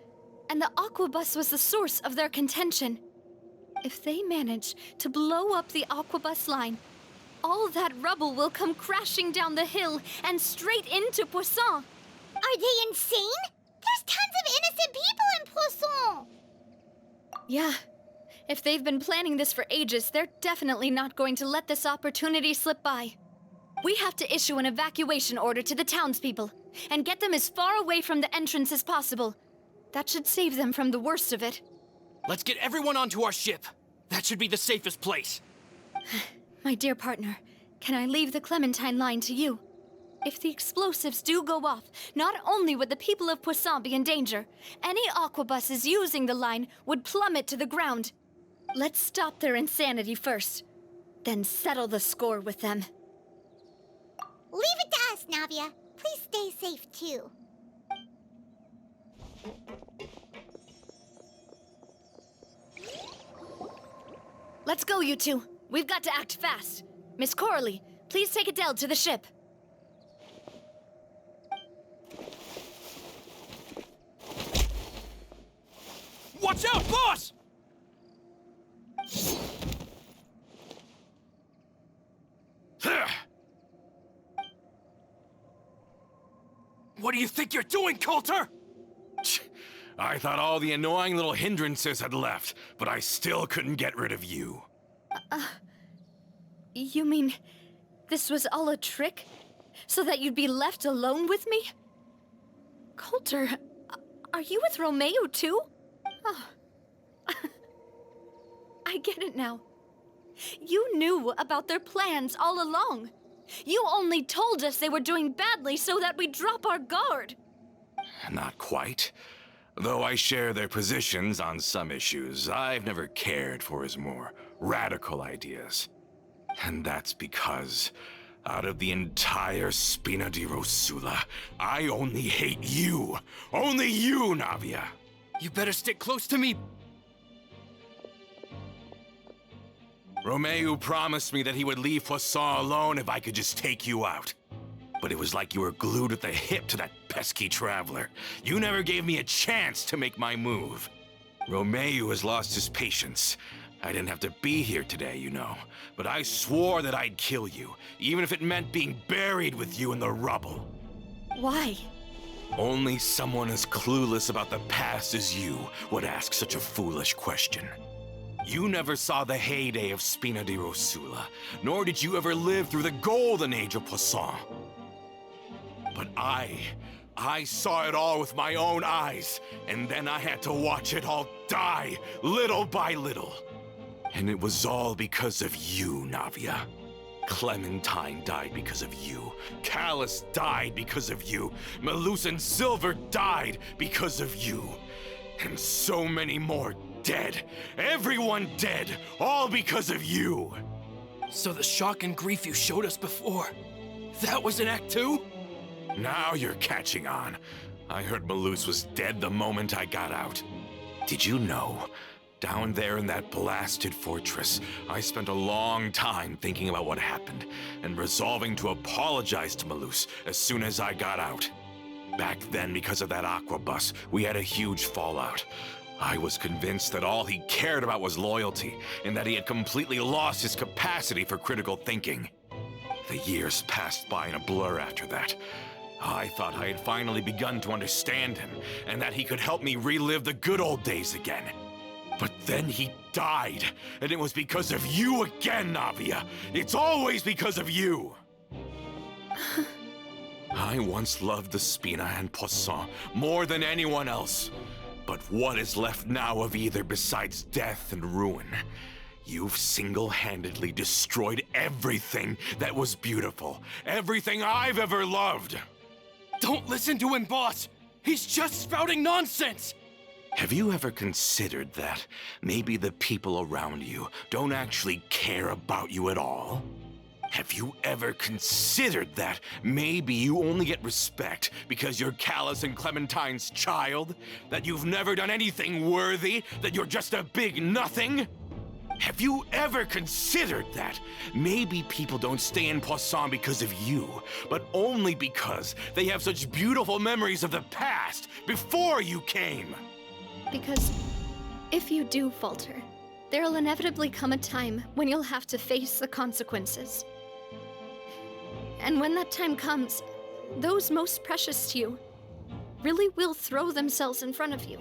And the Aquabus was the source of their contention. If they manage to blow up the aquabus line, all that rubble will come crashing down the hill and straight into Poisson. Are they insane? There's tons of innocent people in Poisson! Yeah. If they've been planning this for ages, they're definitely not going to let this opportunity slip by. We have to issue an evacuation order to the townspeople and get them as far away from the entrance as possible. That should save them from the worst of it. Let's get everyone onto our ship. That should be the safest place. My dear partner, can I leave the Clementine line to you? If the explosives do go off, not only would the people of Poisson be in danger, any aquabuses using the line would plummet to the ground. Let's stop their insanity first, then settle the score with them. Leave it to us, Navia. Please stay safe, too. Let's go, you two. We've got to act fast. Miss Coralie, please take Adele to the ship. Watch out, boss! What do you think you're doing, Coulter? I thought all the annoying little hindrances had left, but I still couldn't get rid of you. You mean this was all a trick? So that you'd be left alone with me? Coulter, are you with Romeo too? Oh. I get it now. You knew about their plans all along. You only told us they were doing badly so that we'd drop our guard. Not quite. Though I share their positions on some issues, I've never cared for his more radical ideas. And that's because, out of the entire Spina di Rosula, I only hate you. Only you, Navia. You better stick close to me. Romeo promised me that he would leave Poisson alone if I could just take you out. But it was like you were glued at the hip to that pesky traveler. You never gave me a chance to make my move. Romeo has lost his patience. I didn't have to be here today, you know. But I swore that I'd kill you, even if it meant being buried with you in the rubble. Why? Only someone as clueless about the past as you would ask such a foolish question. You never saw the heyday of Spina di Rosula, nor did you ever live through the golden age of Poisson. But I saw it all with my own eyes, and then I had to watch it all die, little by little. And it was all because of you, Navia. Clementine died because of you. Callus died because of you. Malus and Silver died because of you. And so many more dead. Everyone dead, all because of you. So the shock and grief you showed us before, that was in Act 2? Now you're catching on. I heard Malus was dead the moment I got out. Did you know? Down there in that blasted fortress, I spent a long time thinking about what happened and resolving to apologize to Malus as soon as I got out. Back then, because of that aquabus, we had a huge fallout. I was convinced that all he cared about was loyalty, and that he had completely lost his capacity for critical thinking. The years passed by in a blur after that. I thought I had finally begun to understand him, and that he could help me relive the good old days again. But then he died, and it was because of you again, Navia. It's always because of you. I once loved the Spina and Poisson more than anyone else. But what is left now of either besides death and ruin? You've single-handedly destroyed everything that was beautiful. Everything I've ever loved. Don't listen to him, boss. He's just spouting nonsense. Have you ever considered that maybe the people around you don't actually care about you at all? Have you ever considered that maybe you only get respect because you're Callus and Clementine's child? That you've never done anything worthy? That you're just a big nothing? Have you ever considered that maybe people don't stay in Poisson because of you, but only because they have such beautiful memories of the past before you came? Because if you do falter, There'll inevitably come a time when you'll have to face the consequences. And when that time comes, those most precious to you really will throw themselves in front of you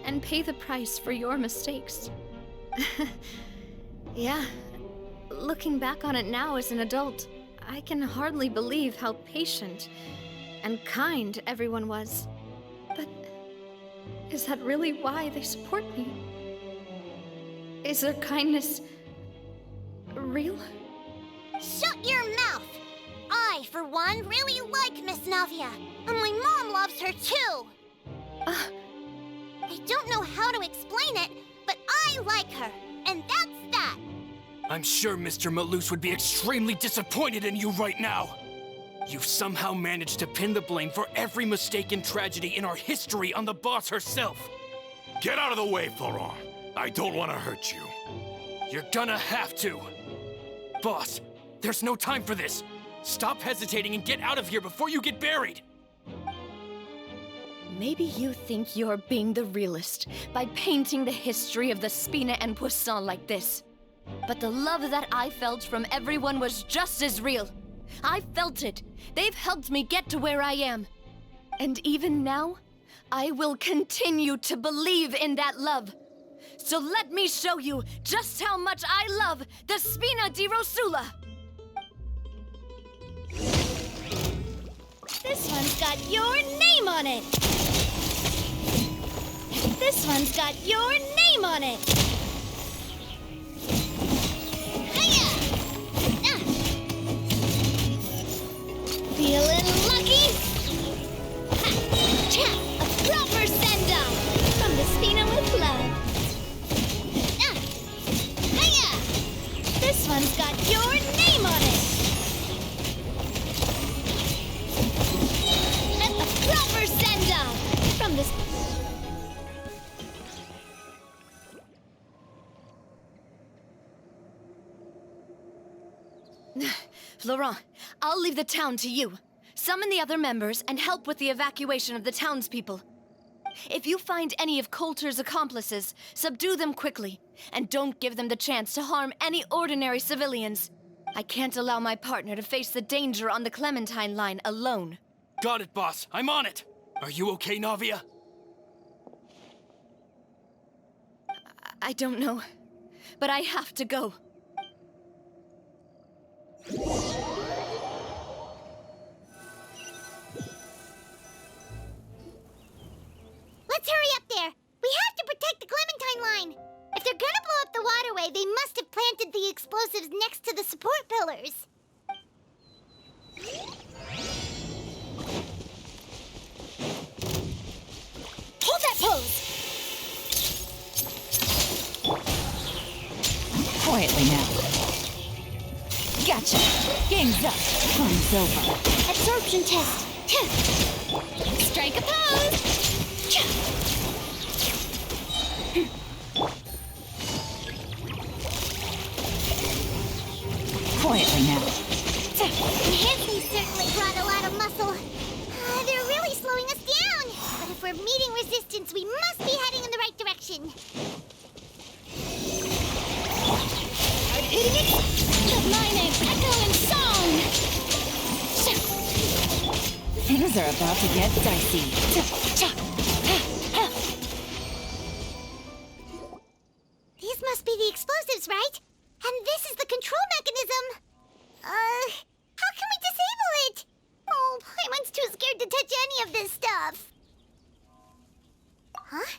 and pay the price for your mistakes. Yeah, looking back on it now as an adult, I can hardly believe how patient and kind everyone was. But is that really why they support me? Is their kindness real? Shut your mouth! I, for one, really like Miss Navia, and my mom loves her too! I don't know how to explain it, but I like her, and that's that! I'm sure Mr. Malus would be extremely disappointed in you right now. You've somehow managed to pin the blame for every mistake and tragedy in our history on the boss herself. Get out of the way, Florent. I don't want to hurt you. You're gonna have to. Boss, there's no time for this. Stop hesitating and get out of here before you get buried. Maybe you think you're being the realist by painting the history of the Spina and Poisson like this. But the love that I felt from everyone was just as real. I felt it. They've helped me get to where I am. And even now, I will continue to believe in that love. So let me show you just how much I love the Spina di Rosula. This one's got your name on it! This one's got your name on it! Hiya! Feeling lucky? Ha! Cha! A proper send-off from the Spina with love. Hiya! This one's got your name on it! A proper send-off from the... Florent, I'll leave the town to you. Summon the other members and help with the evacuation of the townspeople. If you find any of Coulter's accomplices, subdue them quickly, and don't give them the chance to harm any ordinary civilians. I can't allow my partner to face the danger on the Clementine line alone. Got it, boss. I'm on it. Are you okay, Navia? I don't know, but I have to go. Let's hurry up there! We have to protect the Clementine line! If they're gonna blow up the waterway, they must have planted the explosives next to the support pillars. Hold that pose! Quietly now. Gotcha. Game's up. Fun's over. Absorption test. Strike a pose! Quietly now. Enhancing certainly brought a lot of muscle. They're really slowing us down. But if we're meeting resistance, we must be heading in the right direction. Start hitting it. Let my name echo in song. Things are about to get dicey. These must be the explosives, right? And this is the control mechanism. How can we disable it? Oh, Paimon's too scared to touch any of this stuff. Huh?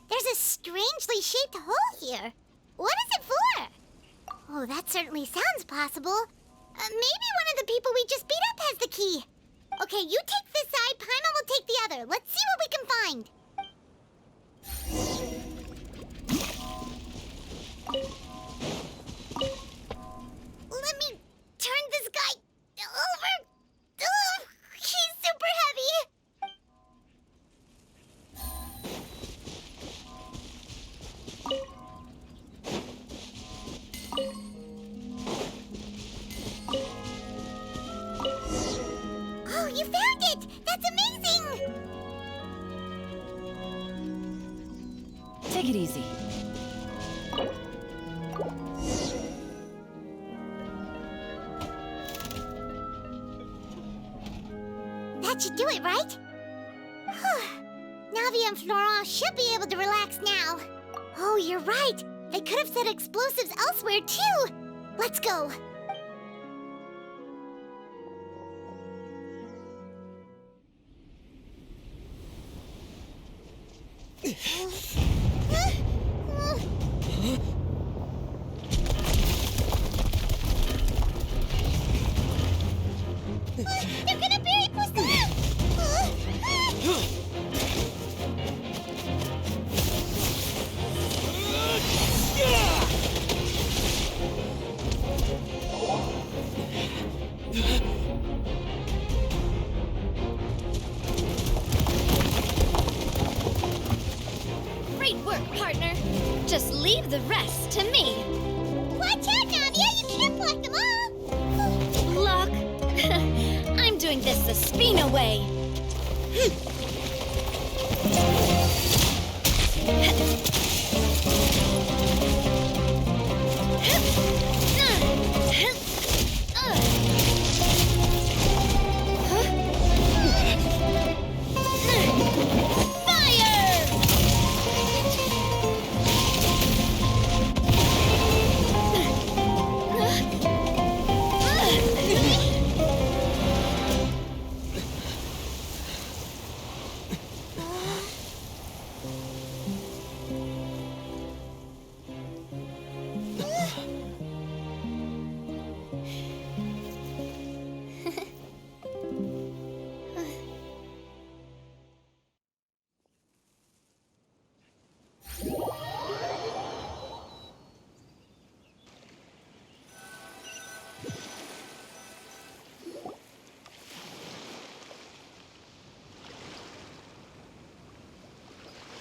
There's a strangely shaped hole here. What is it for? Oh, that certainly sounds possible. Maybe one of the people we just beat up has the key. Okay, you take this side, Paimon will take the other. Let's see what we can find. Let me turn this guy over. Ugh, he's super heavy. Oh, you found it! That's amazing! Take it easy. should do it, right? Navia and Florent should be able to relax now. Oh, you're right. They could have set explosives elsewhere, too. Let's go. They're gonna bury Poisson! Great work, partner. Just leave the rest to me. Watch out, Navia! You can't block them all! Block? I'm doing this the Spina way.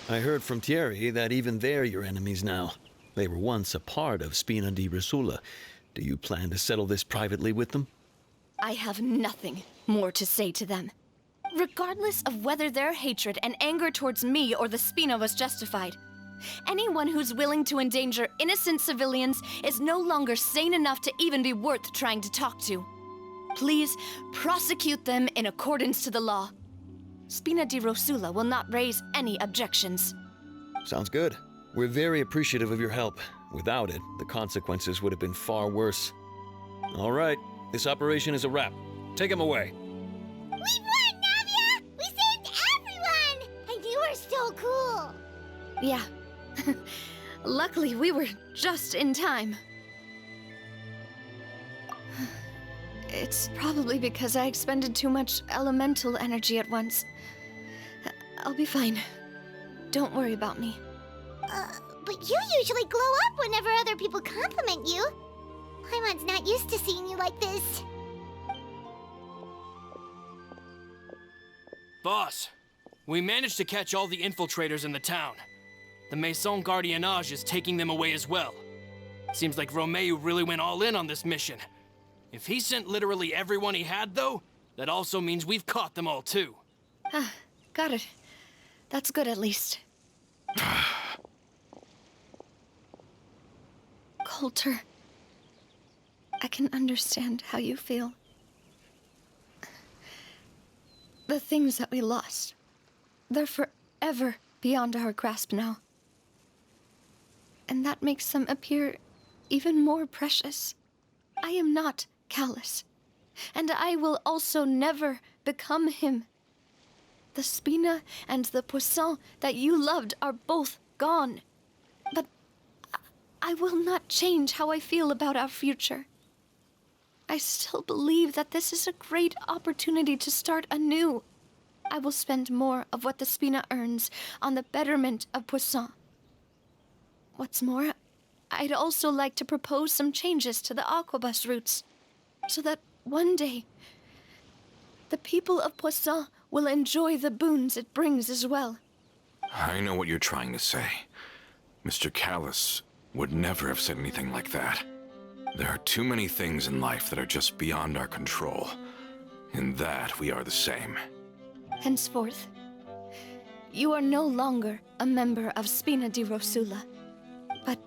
I heard from Thierry that even they're your enemies now. They were once a part of Spina di Rosula. Do you plan to settle this privately with them? I have nothing more to say to them. Regardless of whether their hatred and anger towards me or the Spina was justified, anyone who's willing to endanger innocent civilians is no longer sane enough to even be worth trying to talk to. Please prosecute them in accordance to the law. Spina di Rosula will not raise any objections. Sounds good. We're very appreciative of your help. Without it, the consequences would have been far worse. All right, this operation is a wrap. Take him away. We won, Navia! We saved everyone! And you were so cool! Yeah. Luckily, we were just in time. It's probably because I expended too much elemental energy at once. I'll be fine. Don't worry about me. But you usually glow up whenever other people compliment you. Paimon's not used to seeing you like this. Boss, we managed to catch all the infiltrators in the town. The Maison Gardiennage is taking them away as well. Seems like Romeu really went all in on this mission. If he sent literally everyone he had, though, that also means we've caught them all, too. Got it. That's good, at least. Coulter, I can understand how you feel. The things that we lost, they're forever beyond our grasp now. And that makes them appear even more precious. I am not callous, and I will also never become him. The Spina and the Poisson that you loved are both gone. But I will not change how I feel about our future. I still believe that this is a great opportunity to start anew. I will spend more of what the Spina earns on the betterment of Poisson. What's more, I'd also like to propose some changes to the Aquabus routes, so that one day, the people of Poisson will enjoy the boons it brings as well. I know what you're trying to say. Mr. Callus would never have said anything like that. There are too many things in life that are just beyond our control. In that, we are the same. Henceforth, you are no longer a member of Spina di Rosula. But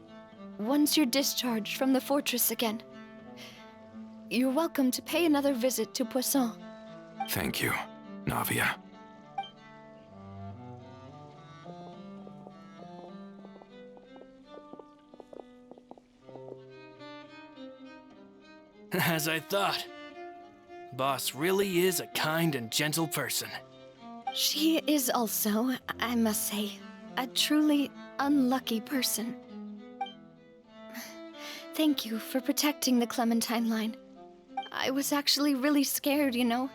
once you're discharged from the fortress again, you're welcome to pay another visit to Poisson. Thank you. Navia. As I thought. Boss really is a kind and gentle person. She is also, I must say, a truly unlucky person. Thank you for protecting the Clementine line. I was actually really scared, you know.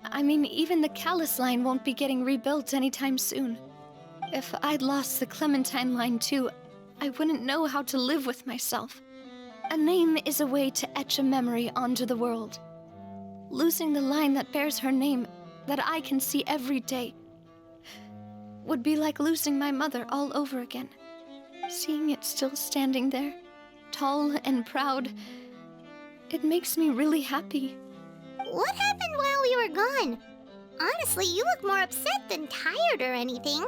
I mean, even the Callus line won't be getting rebuilt anytime soon. If I'd lost the Clementine line too, I wouldn't know how to live with myself. A name is a way to etch a memory onto the world. Losing the line that bears her name, that I can see every day, would be like losing my mother all over again. Seeing it still standing there, tall and proud, it makes me really happy. What happened while we were gone? Honestly, you look more upset than tired or anything.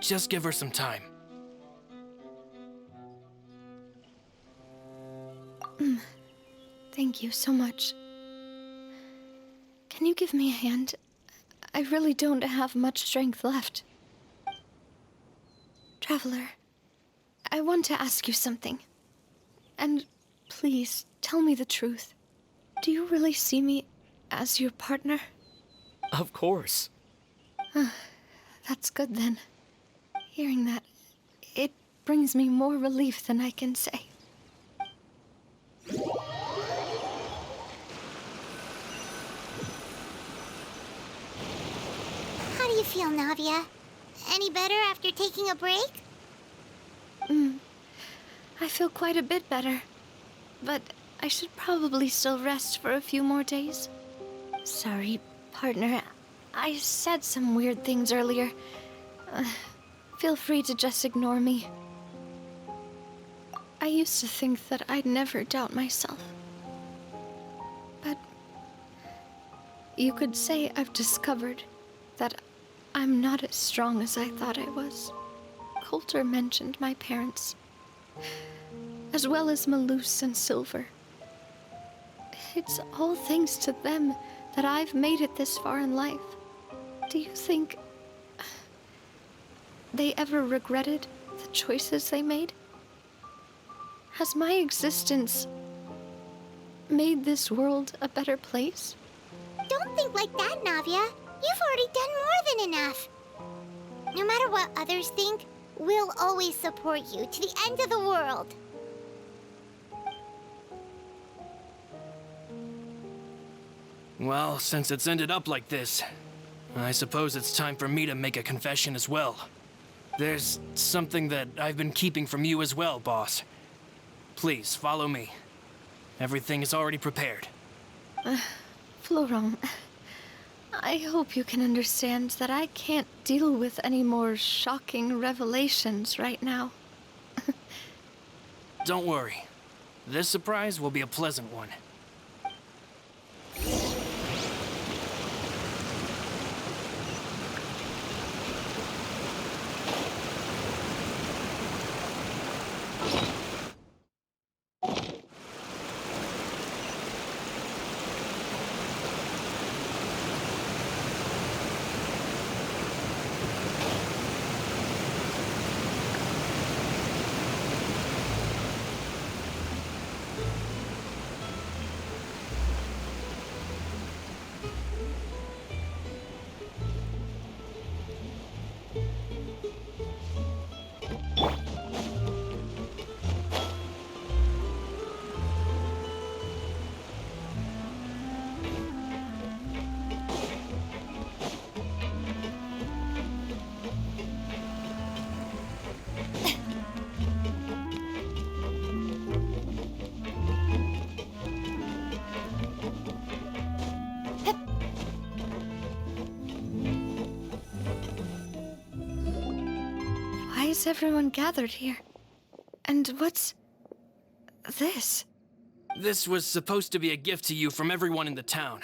Just give her some time. Thank you so much. Can you give me a hand? I really don't have much strength left. Traveler, I want to ask you something. And please, tell me the truth. Do you really see me as your partner? Of course. That's good then. Hearing that, it brings me more relief than I can say. How do you feel, Navia? Any better after taking a break? I feel quite a bit better. But I should probably still rest for a few more days. Sorry, partner. I said some weird things earlier. Feel free to just ignore me. I used to think that I'd never doubt myself. But you could say I've discovered that I'm not as strong as I thought I was. Coulter mentioned my parents, as well as Malus and Silver. It's all thanks to them that I've made it this far in life. Do you think they ever regretted the choices they made? Has my existence made this world a better place? Don't think like that, Navia. You've already done more than enough. No matter what others think, we'll always support you to the end of the world. Well, since it's ended up like this, I suppose it's time for me to make a confession as well. There's something that I've been keeping from you as well, boss. Please, follow me. Everything is already prepared. Florent, I hope you can understand that I can't deal with any more shocking revelations right now. Don't worry. This surprise will be a pleasant one. Why is everyone gathered here? And what's this? This was supposed to be a gift to you from everyone in the town.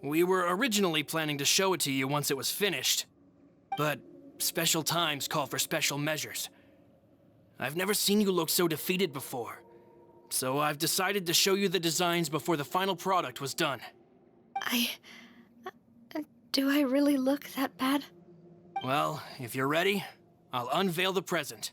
We were originally planning to show it to you once it was finished, but special times call for special measures. I've never seen you look so defeated before, so I've decided to show you the designs before the final product was done. Do I really look that bad? Well, if you're ready, I'll unveil the present.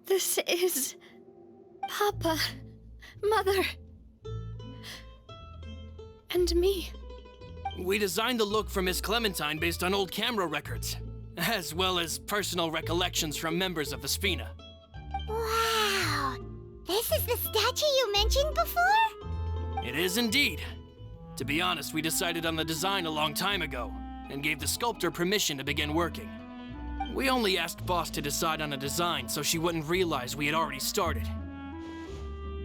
This is... Papa, Mother, and me. We designed the look for Miss Clementine based on old camera records, as well as personal recollections from members of the Spina. Wow! This is the statue you mentioned before? It is indeed. To be honest, we decided on the design a long time ago, and gave the sculptor permission to begin working. We only asked Boss to decide on a design so she wouldn't realize we had already started.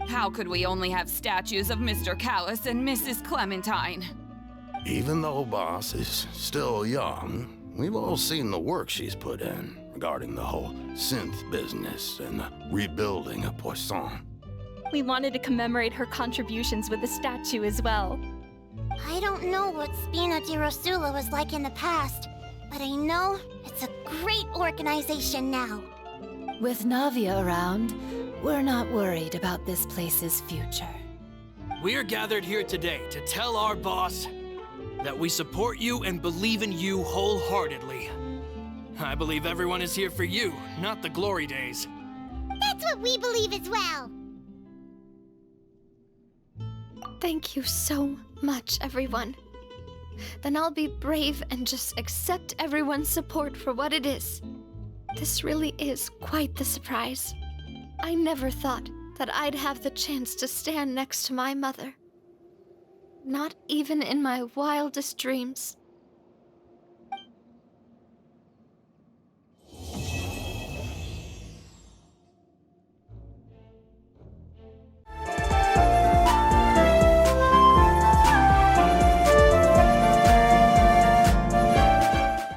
How could we only have statues of Mr. Callus and Mrs. Clementine? Even though Boss is still young, we've all seen the work she's put in regarding the whole synth business and the rebuilding of Poisson. We wanted to commemorate her contributions with a statue as well. I don't know what Spina di Rosula was like in the past, but I know it's a great organization now. With Navia around, we're not worried about this place's future. We are gathered here today to tell our boss that we support you and believe in you wholeheartedly. I believe everyone is here for you, not the glory days. That's what we believe as well. Thank you so much, everyone. Then I'll be brave and just accept everyone's support for what it is. This really is quite the surprise. I never thought that I'd have the chance to stand next to my mother. Not even in my wildest dreams.